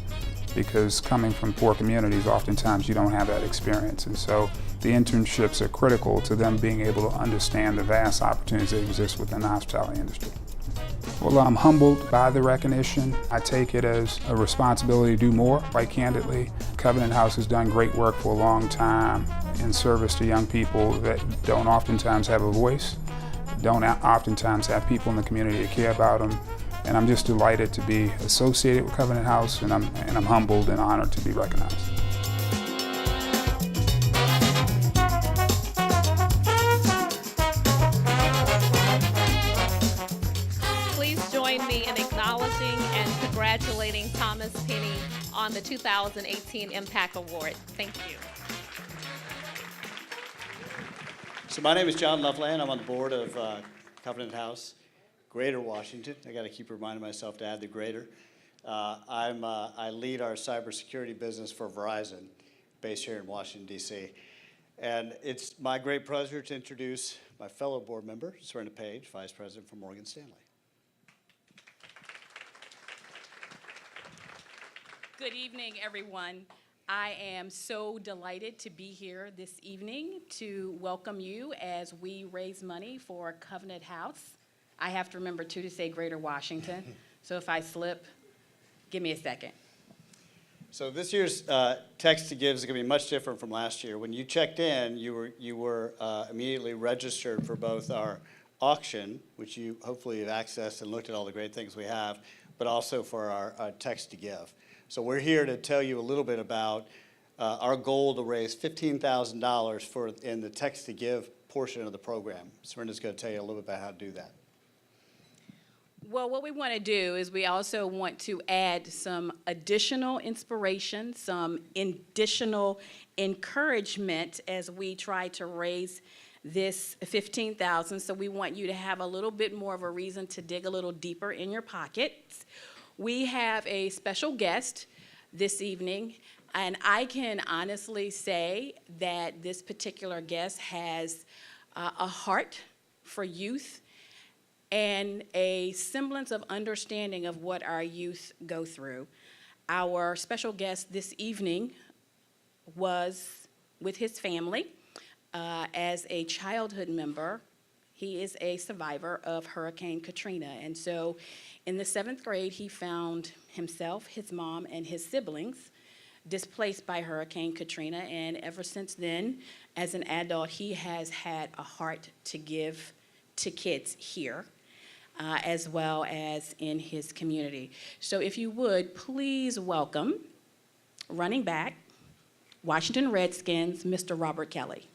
because coming from poor communities, oftentimes you don't have that experience. And so the internships are critical to them being able to understand the vast opportunities that exist within the hospitality industry. Well, I'm humbled by the recognition. I take it as a responsibility to do more, quite candidly. Covenant House has done great work for a long time in service to young people that don't oftentimes have a voice, don't oftentimes have people in the community that care about them. And I'm just delighted to be associated with Covenant House, and I'm humbled and honored to be recognized. Please join me in acknowledging and congratulating Thomas Penny on the 2018 Impact Award. Thank you. So my name is John Loveland. I'm on the board of Covenant House, Greater Washington. I got to keep reminding myself to add the greater. I lead our cybersecurity business for Verizon, based here in Washington, D.C. And it's my great pleasure to introduce my fellow board member, Serena Page, Vice President for Morgan Stanley. Good evening, everyone. I am so delighted to be here this evening to welcome you as we raise money for Covenant House. I have to remember, too, to say Greater Washington. So if I slip, give me a second. So this year's Text to Give is going to be much different from last year. When you checked in, you were immediately registered for both our auction, which you hopefully have accessed and looked at all the great things we have, but also for our Text to Give. So we're here to tell you a little bit about our goal to raise $15,000 in the Text to Give portion of the program. Serena's going to tell you a little bit about how to do that. Well, what we want to do is we also want to add some additional inspiration, some additional encouragement as we try to raise this $15,000. So we want you to have a little bit more of a reason to dig a little deeper in your pockets. We have a special guest this evening, and I can honestly say that this particular guest has a heart for youth and a semblance of understanding of what our youth go through. Our special guest this evening was with his family as a childhood member. He is a survivor of Hurricane Katrina, and so in the 7th grade, he found himself, his mom, and his siblings displaced by Hurricane Katrina, and ever since then, as an adult, he has had a heart to give to kids here, as well as in his community. So if you would, please welcome running back, Washington Redskins, Mr. Robert Kelly.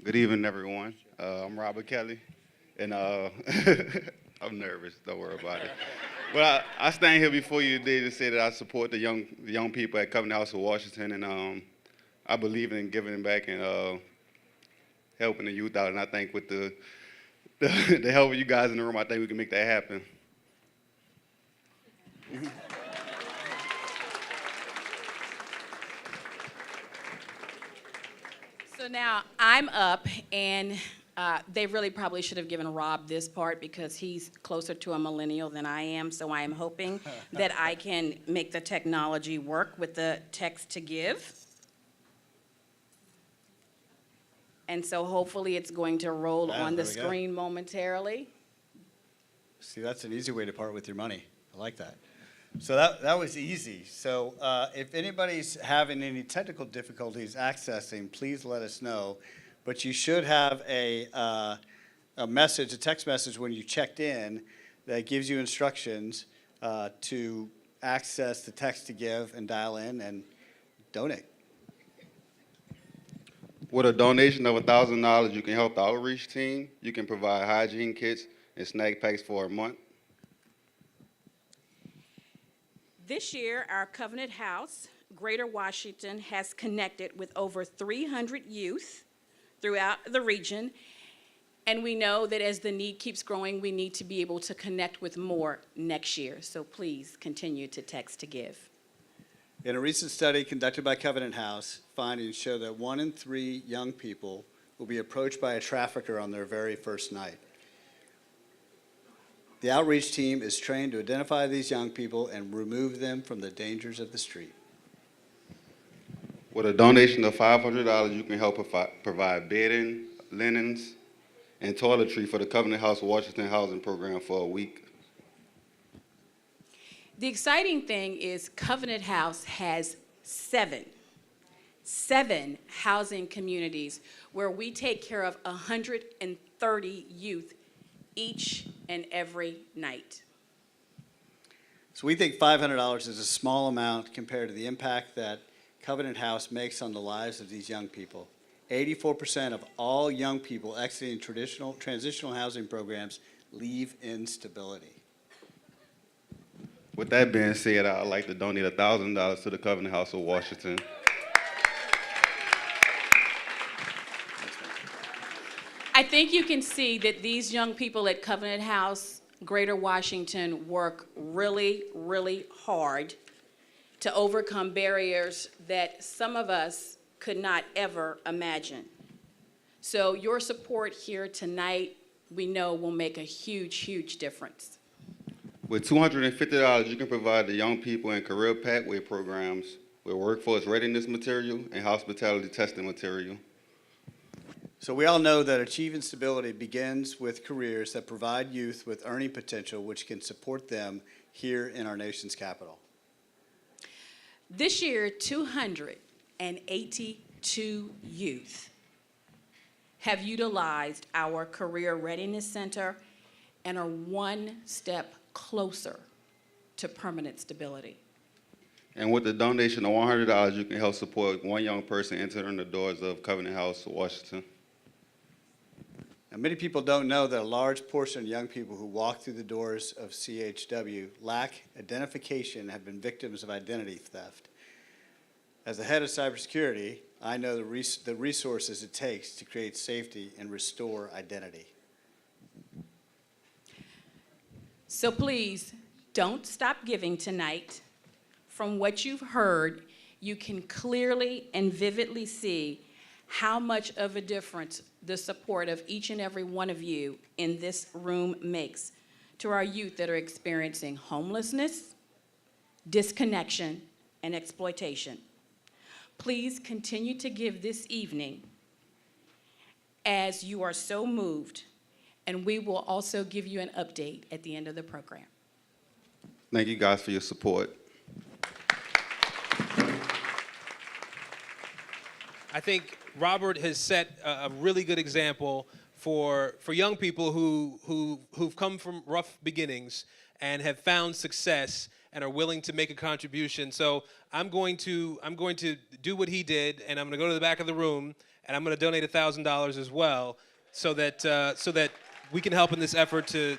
Good evening, everyone. I'm Robert Kelly, and I'm nervous. Don't worry about it. But I stand here before you today to say that I support the young people at Covenant House of Washington, and I believe in giving back and helping the youth out. And I think with the help of you guys in the room, I think we can make that happen. So now I'm up, and they really probably should have given Rob this part because he's closer to a millennial than I am. So I am hoping that I can make the technology work with the text to give. And so hopefully it's going to roll on the screen momentarily. See, that's an easy way to part with your money. I like that. So that was easy. So if anybody's having any technical difficulties accessing, please let us know. But you should have a message, a text message when you checked in that gives you instructions to access the text to give and dial in and donate. With a donation of $1,000, you can help the outreach team. You can provide hygiene kits and snack packs for a month. This year, our Covenant House, Greater Washington, has connected with over 300 youth throughout the region. And we know that as the need keeps growing, we need to be able to connect with more next year. So please continue to text to give. In a recent study conducted by Covenant House, findings show that 1 in 3 young people will be approached by a trafficker on their very first night. The outreach team is trained to identify these young people and remove them from the dangers of the street. With a donation of $500, you can help provide bedding, linens, and toiletry for the Covenant House Washington housing program for a week. The exciting thing is Covenant House has seven housing communities where we take care of 130 youth each and every night. So we think $500 is a small amount compared to the impact that Covenant House makes on the lives of these young people. 84% of all young people exiting transitional housing programs leave in stability. With that being said, I'd like to donate $1,000 to the Covenant House of Washington. I think you can see that these young people at Covenant House, Greater Washington, work really, really hard to overcome barriers that some of us could not ever imagine. So your support here tonight, we know, will make a huge, huge difference. With $250, you can provide the young people in career pathway programs with workforce readiness material and hospitality testing material. So we all know that achieving stability begins with careers that provide youth with earning potential, which can support them here in our nation's capital. This year, 282 youth have utilized our Career Readiness Center and are one step closer to permanent stability. And with the donation of $100, you can help support one young person entering the doors of Covenant House, Washington. Now, many people don't know that a large portion of young people who walk through the doors of CHW lack identification and have been victims of identity theft. As the head of cybersecurity, I know the resources it takes to create safety and restore identity. So please, don't stop giving tonight. From what you've heard, you can clearly and vividly see how much of a difference the support of each and every one of you in this room makes to our youth that are experiencing homelessness, disconnection, and exploitation. Please continue to give this evening as you are so moved, and we will also give you an update at the end of the program. Thank you guys for your support. I think Robert has set a really good example for young people who've come from rough beginnings and have found success and are willing to make a contribution. So I'm going to do what he did, and I'm going to go to the back of the room, and I'm going to donate $1,000 as well, so that we can help in this effort to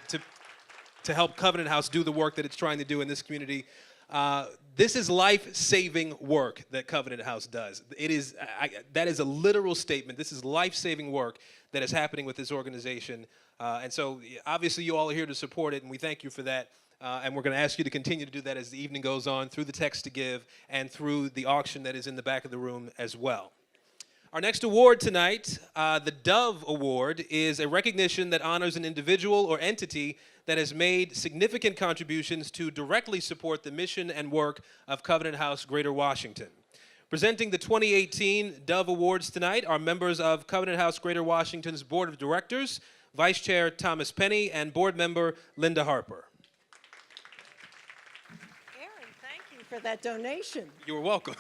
help Covenant House do the work that it's trying to do in this community. This is life-saving work that Covenant House does. It is that is a literal statement. This is life-saving work that is happening with this organization. And so obviously you all are here to support it, and we thank you for that. And we're going to ask you to continue to do that as the evening goes on through the text to give and through the auction that is in the back of the room as well. Our next award tonight, the Dove Award, is a recognition that honors an individual or entity that has made significant contributions to directly support the mission and work of Covenant House Greater Washington. Presenting the 2018 Dove Awards tonight are members of Covenant House Greater Washington's Board of Directors, Vice Chair Thomas Penny, and Board Member Linda Harper. For that donation. You're welcome.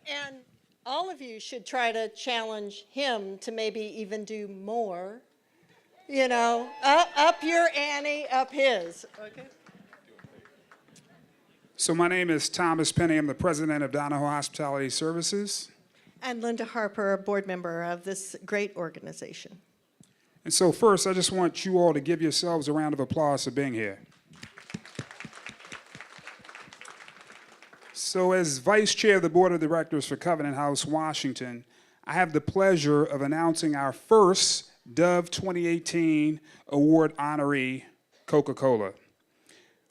And all of you should try to challenge him to maybe even do more. You know, up your ante, up his. Okay. So my name is Thomas Penny. I'm the president of Donahoe Hospitality Services. And Linda Harper, a board member of this great organization. And so first, I just want you all to give yourselves a round of applause for being here. So as Vice Chair of the Board of Directors for Covenant House Washington, I have the pleasure of announcing our first Dove 2018 Award honoree, Coca-Cola.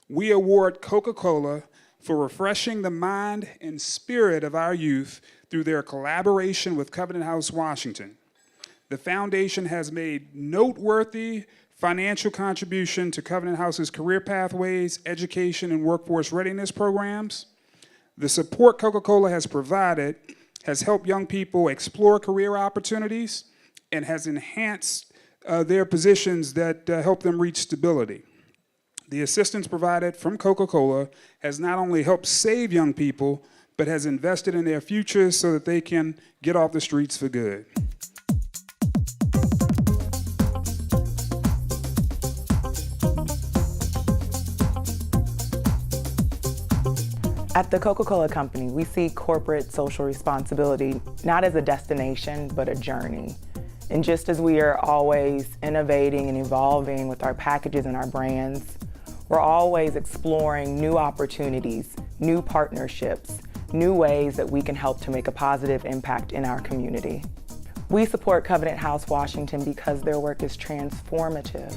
We award Coca-Cola for refreshing the mind and spirit of our youth through their collaboration with Covenant House Washington. The foundation has made noteworthy financial contribution to Covenant House's career pathways, education, and workforce readiness programs. The support Coca-Cola has provided has helped young people explore career opportunities and has enhanced their positions that help them reach stability. The assistance provided from Coca-Cola has not only helped save young people, but has invested in their futures so that they can get off the streets for good. At the Coca-Cola Company, we see corporate social responsibility not as a destination, but a journey. And just as we are always innovating and evolving with our packages and our brands, we're always exploring new opportunities, new partnerships, new ways that we can help to make a positive impact in our community. We support Covenant House Washington because their work is transformative.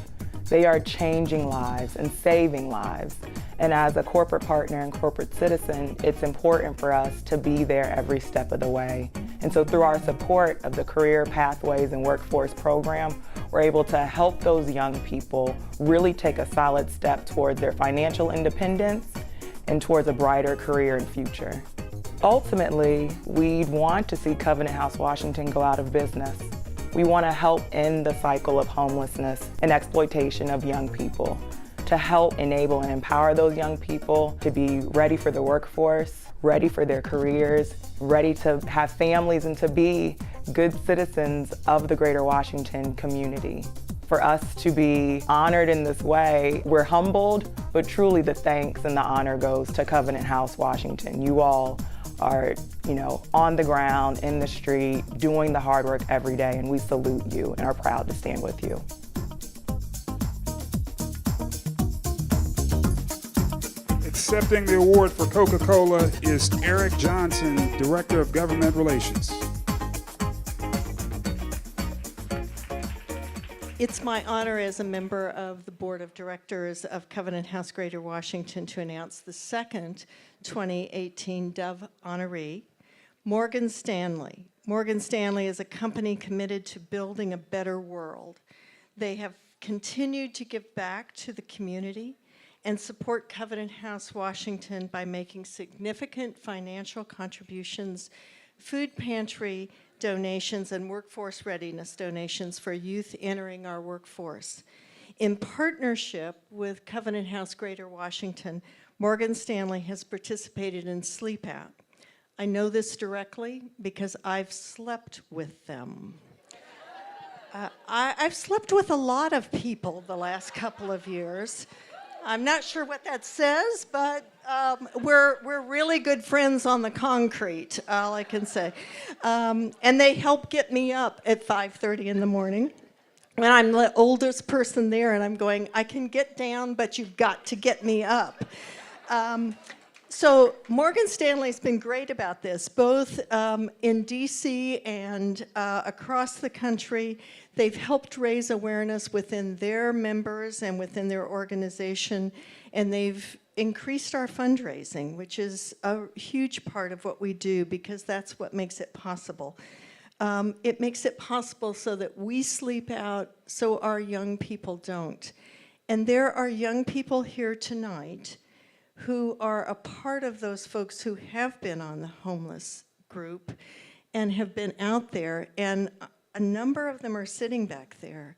They are changing lives and saving lives. And as a corporate partner and corporate citizen, it's important for us to be there every step of the way. And so through our support of the Career Pathways and Workforce Program, we're able to help those young people really take a solid step towards their financial independence and towards a brighter career and future. Ultimately, we'd want to see Covenant House Washington go out of business. We want to help end the cycle of homelessness and exploitation of young people, to help enable and empower those young people to be ready for the workforce, ready for their careers, ready to have families and to be good citizens of the Greater Washington community. For us to be honored in this way, we're humbled, but truly the thanks and the honor goes to Covenant House Washington. You all are, on the ground, in the street, doing the hard work every day, and we salute you and are proud to stand with you. Accepting the award for Coca-Cola is Eric Johnson, Director of Government Relations. It's my honor as a member of the Board of Directors of Covenant House Greater Washington to announce the second 2018 Dove honoree, Morgan Stanley. Morgan Stanley is a company committed to building a better world. They have continued to give back to the community and support Covenant House Washington by making significant financial contributions, food pantry, donations and workforce readiness donations for youth entering our workforce. In partnership with Covenant House Greater Washington, Morgan Stanley has participated in Sleep Out. I know this directly because I've slept with them. I've slept with a lot of people the last couple of years. I'm not sure what that says, but we're really good friends on the concrete, all I can say. And they help get me up at 5:30 in the morning. When I'm the oldest person there and I'm going, I can get down, but you've got to get me up. So Morgan Stanley's been great about this, both in DC and across the country. They've helped raise awareness within their members and within their organization, and they've increased our fundraising, which is a huge part of what we do because that's what makes it possible. It makes it possible so that we sleep out so our young people don't. And there are young people here tonight who are a part of those folks who have been on the homeless group and have been out there, and a number of them are sitting back there.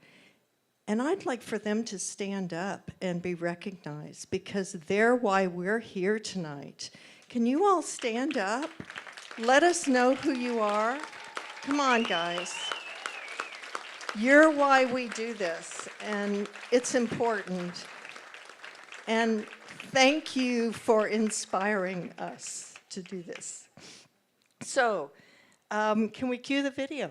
And I'd like for them to stand up and be recognized because they're why we're here tonight. Can you all stand up? Let us know who you are. Come on, guys. You're why we do this, and it's important. And thank you for inspiring us to do this. So, can we cue the video?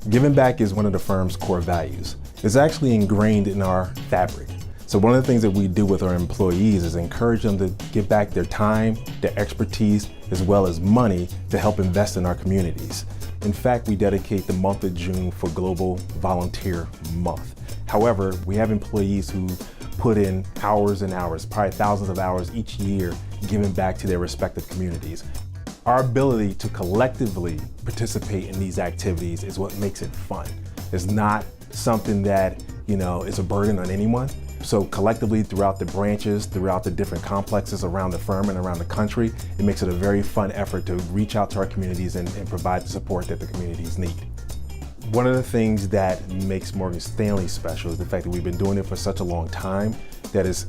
Giving back is one of the firm's core values. It's actually ingrained in our fabric. So one of the things that we do with our employees is encourage them to give back their time, their expertise, as well as money to help invest in our communities. In fact, we dedicate the month of June for Global Volunteer Month. However, we have employees who put in hours and hours, probably thousands of hours each year, giving back to their respective communities. Our ability to collectively participate in these activities is what makes it fun. It's not something that, is a burden on anyone. So collectively throughout the branches, throughout the different complexes around the firm and around the country, it makes it a very fun effort to reach out to our communities and provide the support that the communities need. One of the things that makes Morgan Stanley special is the fact that we've been doing it for such a long time that it's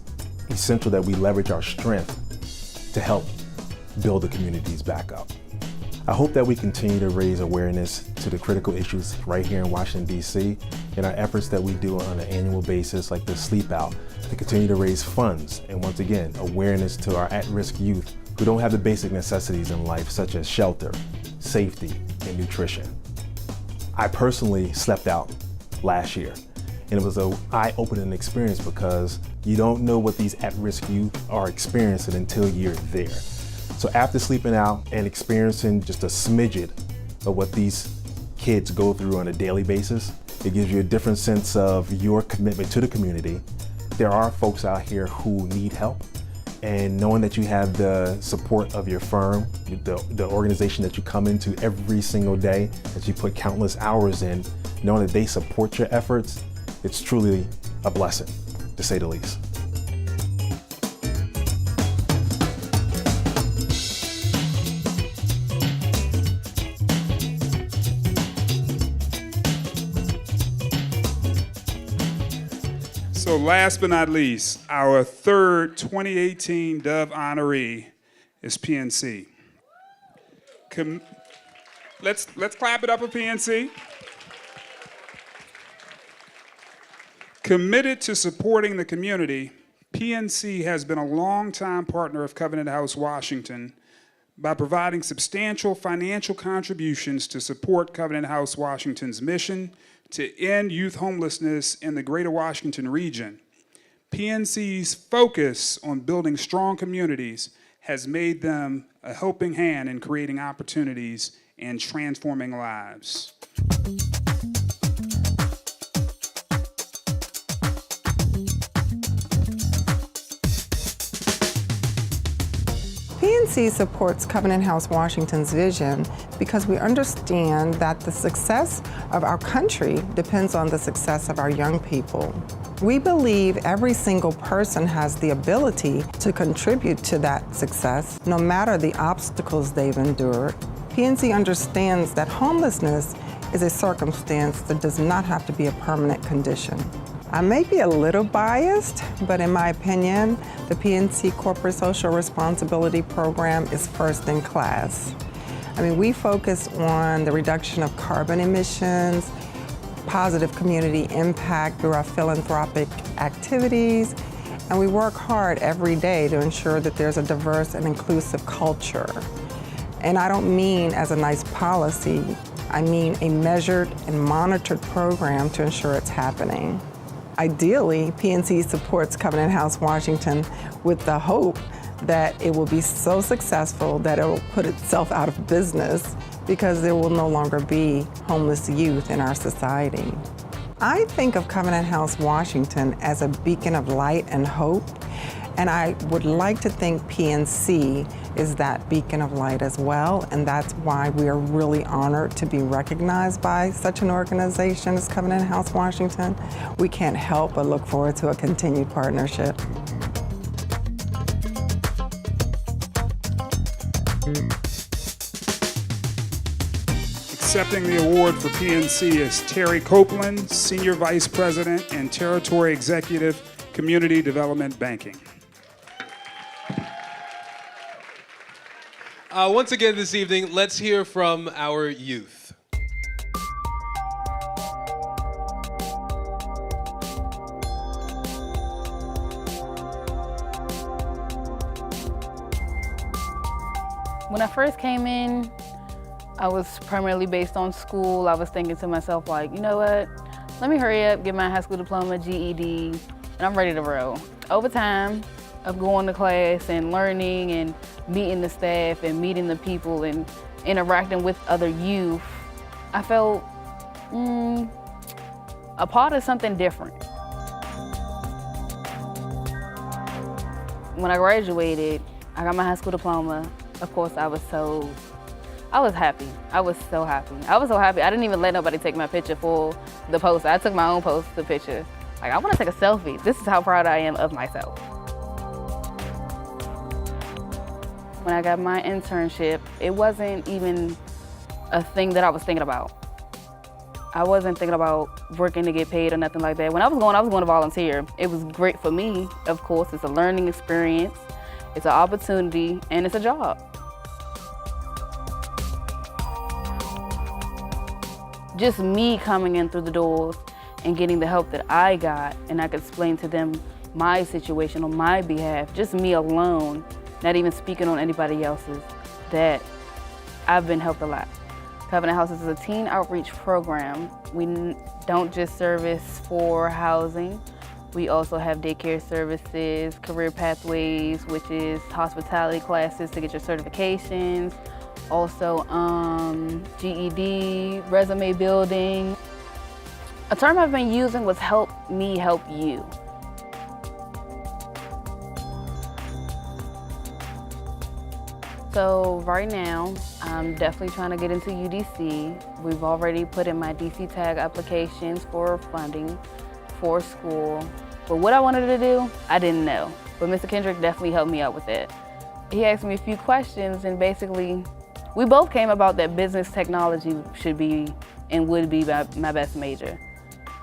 essential that we leverage our strength to help build the communities back up. I hope that we continue to raise awareness to the critical issues right here in Washington, D.C. in our efforts that we do on an annual basis like the Sleep Out to continue to raise funds and once again, awareness to our at-risk youth who don't have the basic necessities in life such as shelter, safety, and nutrition. I personally slept out last year and it was an eye-opening experience because you don't know what these at-risk youth are experiencing until you're there. So after sleeping out and experiencing just a smidget of what these kids go through on a daily basis, it gives you a different sense of your commitment to the community. There are folks out here who need help, and knowing that you have the support of your firm, the organization that you come into every single day, that you put countless hours in, knowing that they support your efforts, it's truly a blessing, to say the least. So last but not least, our third 2018 Dove honoree is PNC. Let's clap it up for PNC. Committed to supporting the community, PNC has been a longtime partner of Covenant House Washington by providing substantial financial contributions to support Covenant House Washington's mission to end youth homelessness in the Greater Washington region. PNC's focus on building strong communities has made them a helping hand in creating opportunities and transforming lives. PNC supports Covenant House Washington's vision because we understand that the success of our country depends on the success of our young people. We believe every single person has the ability to contribute to that success, no matter the obstacles they've endured. PNC understands that homelessness is a circumstance that does not have to be a permanent condition. I may be a little biased, but in my opinion, the PNC Corporate Social Responsibility Program is first in class. I mean, we focus on the reduction of carbon emissions, positive community impact through our philanthropic activities, and we work hard every day to ensure that there's a diverse and inclusive culture. And I don't mean as a nice policy, I mean a measured and monitored program to ensure it's happening. Ideally, PNC supports Covenant House Washington with the hope that it will be so successful that it will put itself out of business because there will no longer be homeless youth in our society. I think of Covenant House Washington as a beacon of light and hope, and I would like to think PNC is that beacon of light as well, and that's why we are really honored to be recognized by such an organization as Covenant House Washington. We can't help but look forward to a continued partnership. Accepting the award for PNC is Terry Copeland, Senior Vice President and Territory Executive, Community Development Banking. Once again this evening, let's hear from our youth. When I first came in, I was primarily based on school. I was thinking to myself, like, you know what? Let me hurry up, get my high school diploma, GED, and I'm ready to roll. Over time of going to class and learning and meeting the staff and meeting the people and interacting with other youth, I felt a part of something different. When I graduated, I got my high school diploma. Of course, I was happy. I was so happy. I was so happy. I didn't even let nobody take my picture for the post. I took my own post, the picture. Like, I want to take a selfie. This is how proud I am of myself. When I got my internship, it wasn't even a thing that I was thinking about. I wasn't thinking about working to get paid or nothing like that. When I was going to volunteer. It was great for me, of course. It's a learning experience, it's an opportunity, and it's a job. Just me coming in through the doors and getting the help that I got, and I could explain to them my situation on my behalf, just me alone, not even speaking on anybody else's, that I've been helped a lot. Covenant House is a teen outreach program. We don't just service for housing. We also have daycare services, career pathways, which is hospitality classes to get your certifications, also GED, resume building. A term I've been using was help me help you. So right now, I'm definitely trying to get into UDC. We've already put in my DC tag applications for funding for school. But what I wanted to do, I didn't know. But Mr. Kendrick definitely helped me out with that. He asked me a few questions, and basically, we both came about that business technology should be and would be my best major.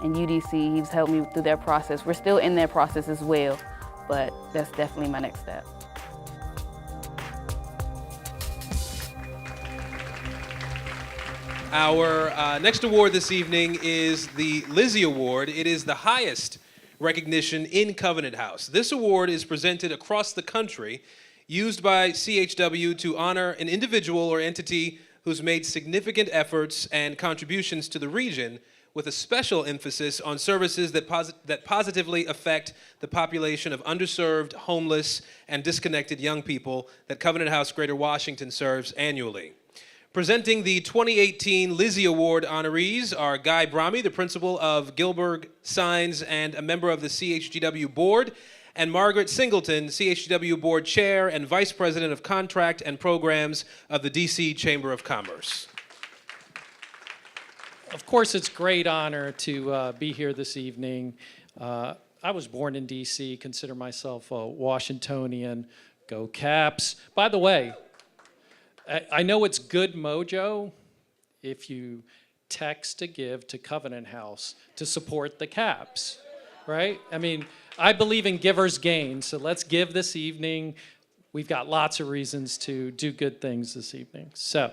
And UDC, he's helped me through that process. We're still in that process as well, but that's definitely my next step. Our next award this evening is the Lizzie Award. It is the highest recognition in Covenant House. This award is presented across the country, used by CHW to honor an individual or entity who's made significant efforts and contributions to the region, with a special emphasis on services that positively affect the population of underserved, homeless, and disconnected young people that Covenant House Greater Washington serves annually. Presenting the 2018 Lizzie Award honorees are Guy Brahmi, the principal of Gilbert Signs and a member of the CHGW board, and Margaret Singleton, CHW Board Chair and Vice President of Contract and Programs of the DC Chamber of Commerce. Of course, it's a great honor to be here this evening. I was born in DC, consider myself a Washingtonian. Go Caps. By the way, I know it's good mojo if you text to give to Covenant House to support the Caps, right? I mean, I believe in giver's gain, so let's give this evening. We've got lots of reasons to do good things this evening. So,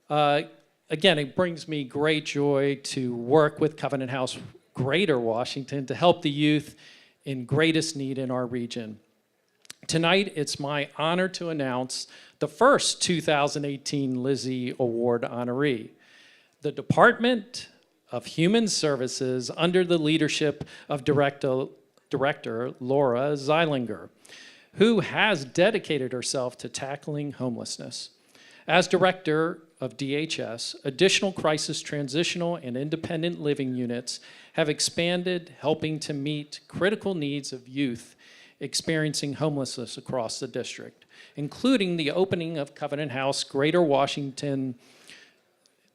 again, it brings me great joy to work with Covenant House Greater Washington to help the youth in greatest need in our region. Tonight, it's my honor to announce the first 2018 Lizzie Award honoree. The Department of Human Services, under the leadership of Director Laura Zeilinger, who has dedicated herself to tackling homelessness. As director of DHS, additional crisis transitional and independent living units have expanded, helping to meet critical needs of youth experiencing homelessness across the district, including the opening of Covenant House Greater Washington,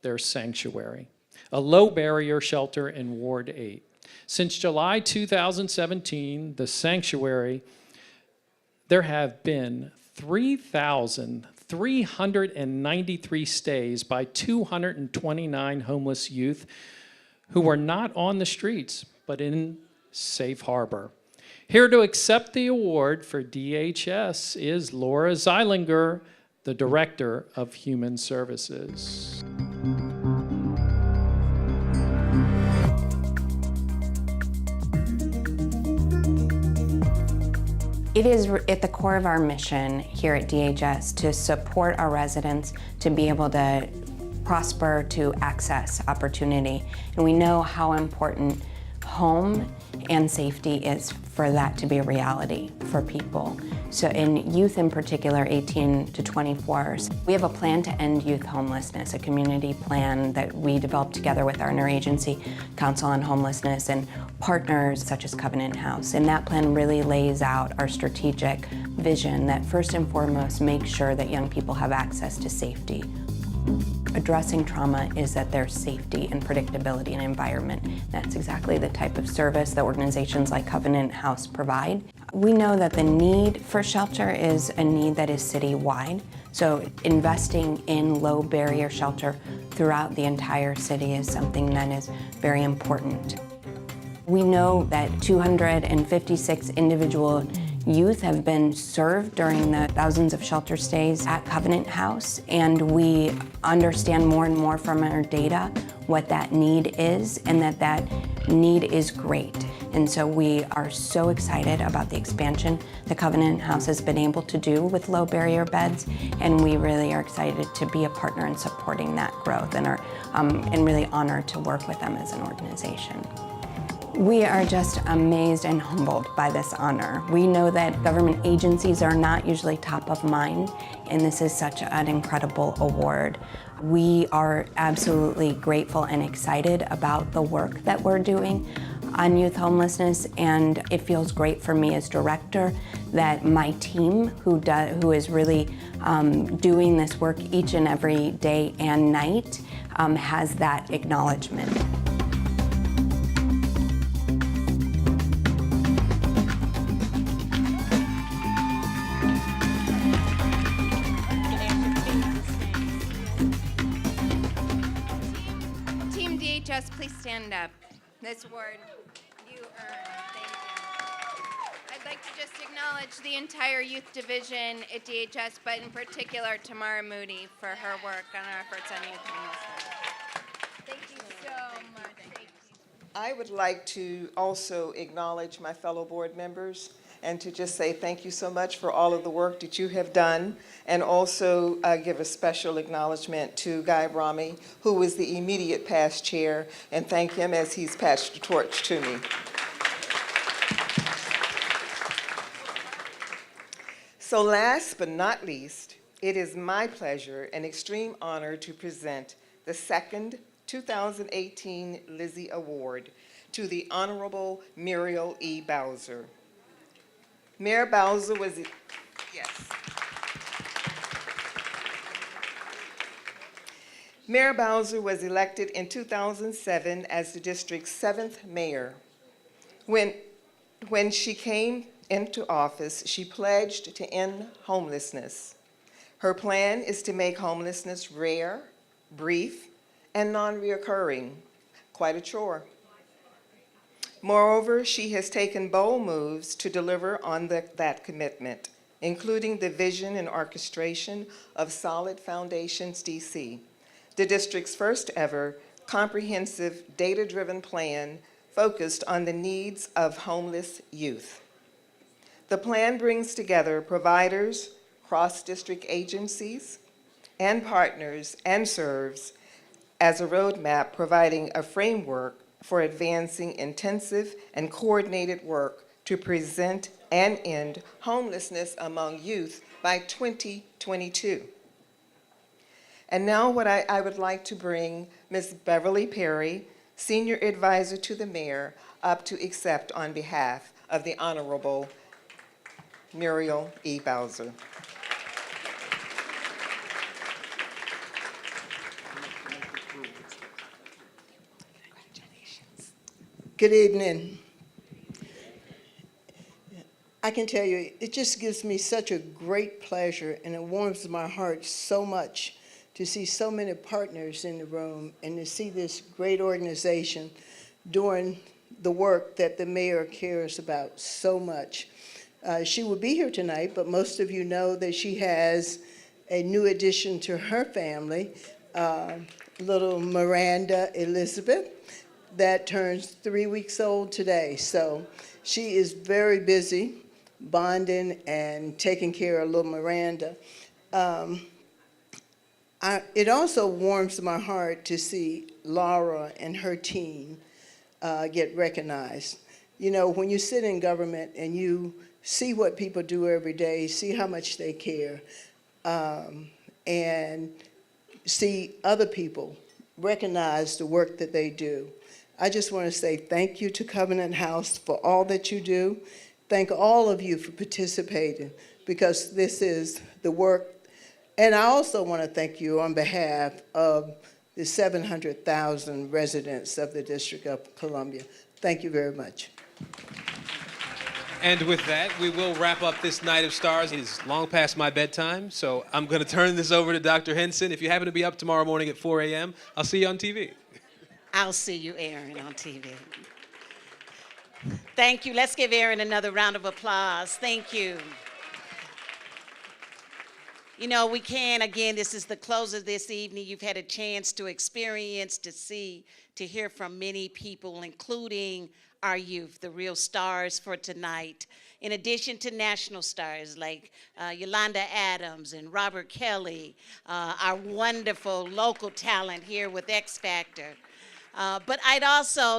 their sanctuary, a low-barrier shelter in Ward 8. Since July 2017, the sanctuary, there have been 3,393 stays by 229 homeless youth who are not on the streets, but in safe harbor. Here to accept the award for DHS is Laura Zeilinger, the Director of Human Services. It is at the core of our mission here at DHS to support our residents to be able to prosper, to access opportunity. And we know how important home and safety is for that to be a reality for people. So in youth in particular, 18 to 24s, we have a plan to end youth homelessness, a community plan that we developed together with our Interagency Council on Homelessness and partners such as Covenant House. And that plan really lays out our strategic vision that first and foremost makes sure that young people have access to safety. Addressing trauma is that there's safety and predictability in environment. That's exactly the type of service that organizations like Covenant House provide. We know that the need for shelter is a need that is citywide, so investing in low barrier shelter throughout the entire city is something that is very important. We know that 256 individual youth have been served during the thousands of shelter stays at Covenant House, and we understand more and more from our data what that need is, and that need is great. And so we are so excited about the expansion the Covenant House has been able to do with low barrier beds, and we really are excited to be a partner in supporting that growth and are really honored to work with them as an organization. We are just amazed and humbled by this honor. We know that government agencies are not usually top of mind, and this is such an incredible award. We are absolutely grateful and excited about the work that we're doing on youth homelessness, and it feels great for me as director that my team, who is really doing this work each and every day and night, has that acknowledgement. Please stand up. This award you earned. Thank you. I'd like to just acknowledge the entire youth division at DHS, but in particular Tamara Moody for her work on our efforts on youth homelessness. Thank you so much. Thank you. I would like to also acknowledge my fellow board members and to just say thank you so much for all of the work that you have done, and also give a special acknowledgement to Guy Brommy, who was the immediate past chair, and thank him as he's passed the torch to me. So last but not least, it is my pleasure and extreme honor to present the second 2018 Lizzie Award to the Honorable Muriel E. Bowser. Mayor Bowser was, Mayor Bowser was elected in 2007 as the district's 7th mayor. When she came into office, she pledged to end homelessness. Her plan is to make homelessness rare, brief, and non-reoccurring. Quite a chore. Moreover, she has taken bold moves to deliver on that commitment, including the vision and orchestration of Solid Foundations DC, the district's first ever comprehensive data-driven plan focused on the needs of homeless youth. The plan brings together providers, cross-district agencies, and partners, and serves as a roadmap providing a framework for advancing intensive and coordinated work to prevent and end homelessness among youth by 2022. And now I would like to bring Ms. Beverly Perry, Senior Advisor to the Mayor, up to accept on behalf of the Honorable Muriel E. Bowser. Good evening. I can tell you, it just gives me such a great pleasure, and it warms my heart so much to see so many partners in the room and to see this great organization doing the work that the mayor cares about so much. She will be here tonight, but most of you know that she has a new addition to her family, little Miranda Elizabeth, that turns 3 weeks old today. So she is very busy bonding and taking care of little Miranda. It also warms my heart to see Laura and her team get recognized. You know, when you sit in government and you see what people do every day, see how much they care, and see other people recognize the work that they do. I just want to say thank you to Covenant House for all that you do. Thank all of you for participating, because this is the work. And I also want to thank you on behalf of the 700,000 residents of the District of Columbia. Thank you very much. And with that, we will wrap up this Night of Stars. It is long past my bedtime, so I'm going to turn this over to Dr. Henson. If you happen to be up tomorrow morning at 4 a.m., I'll see you on TV. I'll see you, Aaron, on TV. Thank you. Let's give Aaron another round of applause. Thank you. You know, we can, again, this is the close of this evening. You've had a chance to experience, to see, to hear from many people, including our youth, the real stars for tonight. In addition to national stars like Yolanda Adams and Robert Kelly, our wonderful local talent here with X Factor. But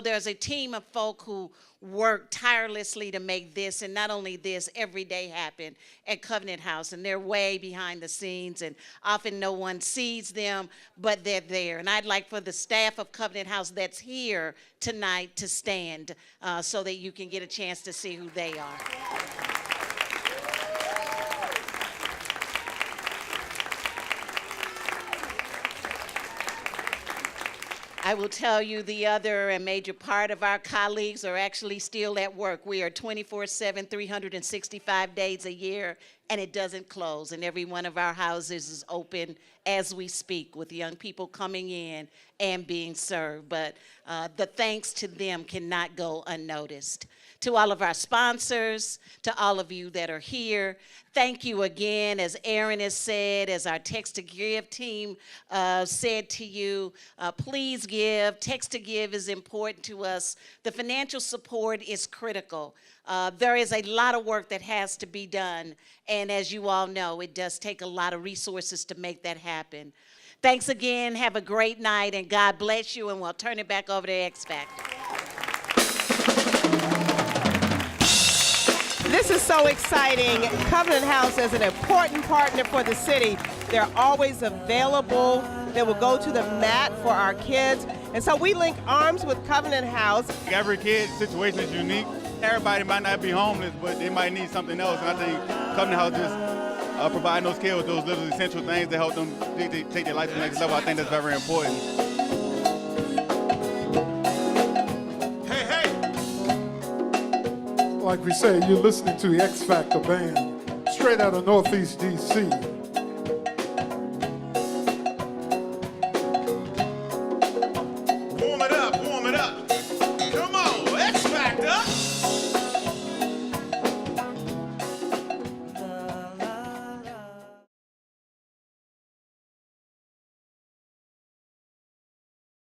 there's a team of folk who work tirelessly to make this, and not only this, every day happen at Covenant House. And they're way behind the scenes, and often no one sees them, but they're there. And I'd like for the staff of Covenant House that's here tonight to stand so that you can get a chance to see who they are. I will tell you the other and major part of our colleagues are actually still at work. We are 24/7, 365 days a year, and it doesn't close. And every one of our houses is open as we speak, with young people coming in and being served. But the thanks to them cannot go unnoticed. To all of our sponsors, to all of you that are here, thank you again. As Aaron has said, as our Text to Give team said to you, please give. Text to Give is important to us. The financial support is critical. There is a lot of work that has to be done, and as you all know, it does take a lot of resources to make that happen. Thanks again. Have a great night, and God bless you, and we'll turn it back over to X Factor. This is so exciting. Covenant House is an important partner for the city. They're always available. They will go to the mat for our kids. And so we link arms with Covenant House. Every kid's situation is unique, Everybody might not be homeless, but they might need something else. And I think Covenant House just providing those kids with those little essential things to help them take their life to the next level. I think that's very important. Like we say, you're listening to the X Factor Band, straight out of Northeast DC.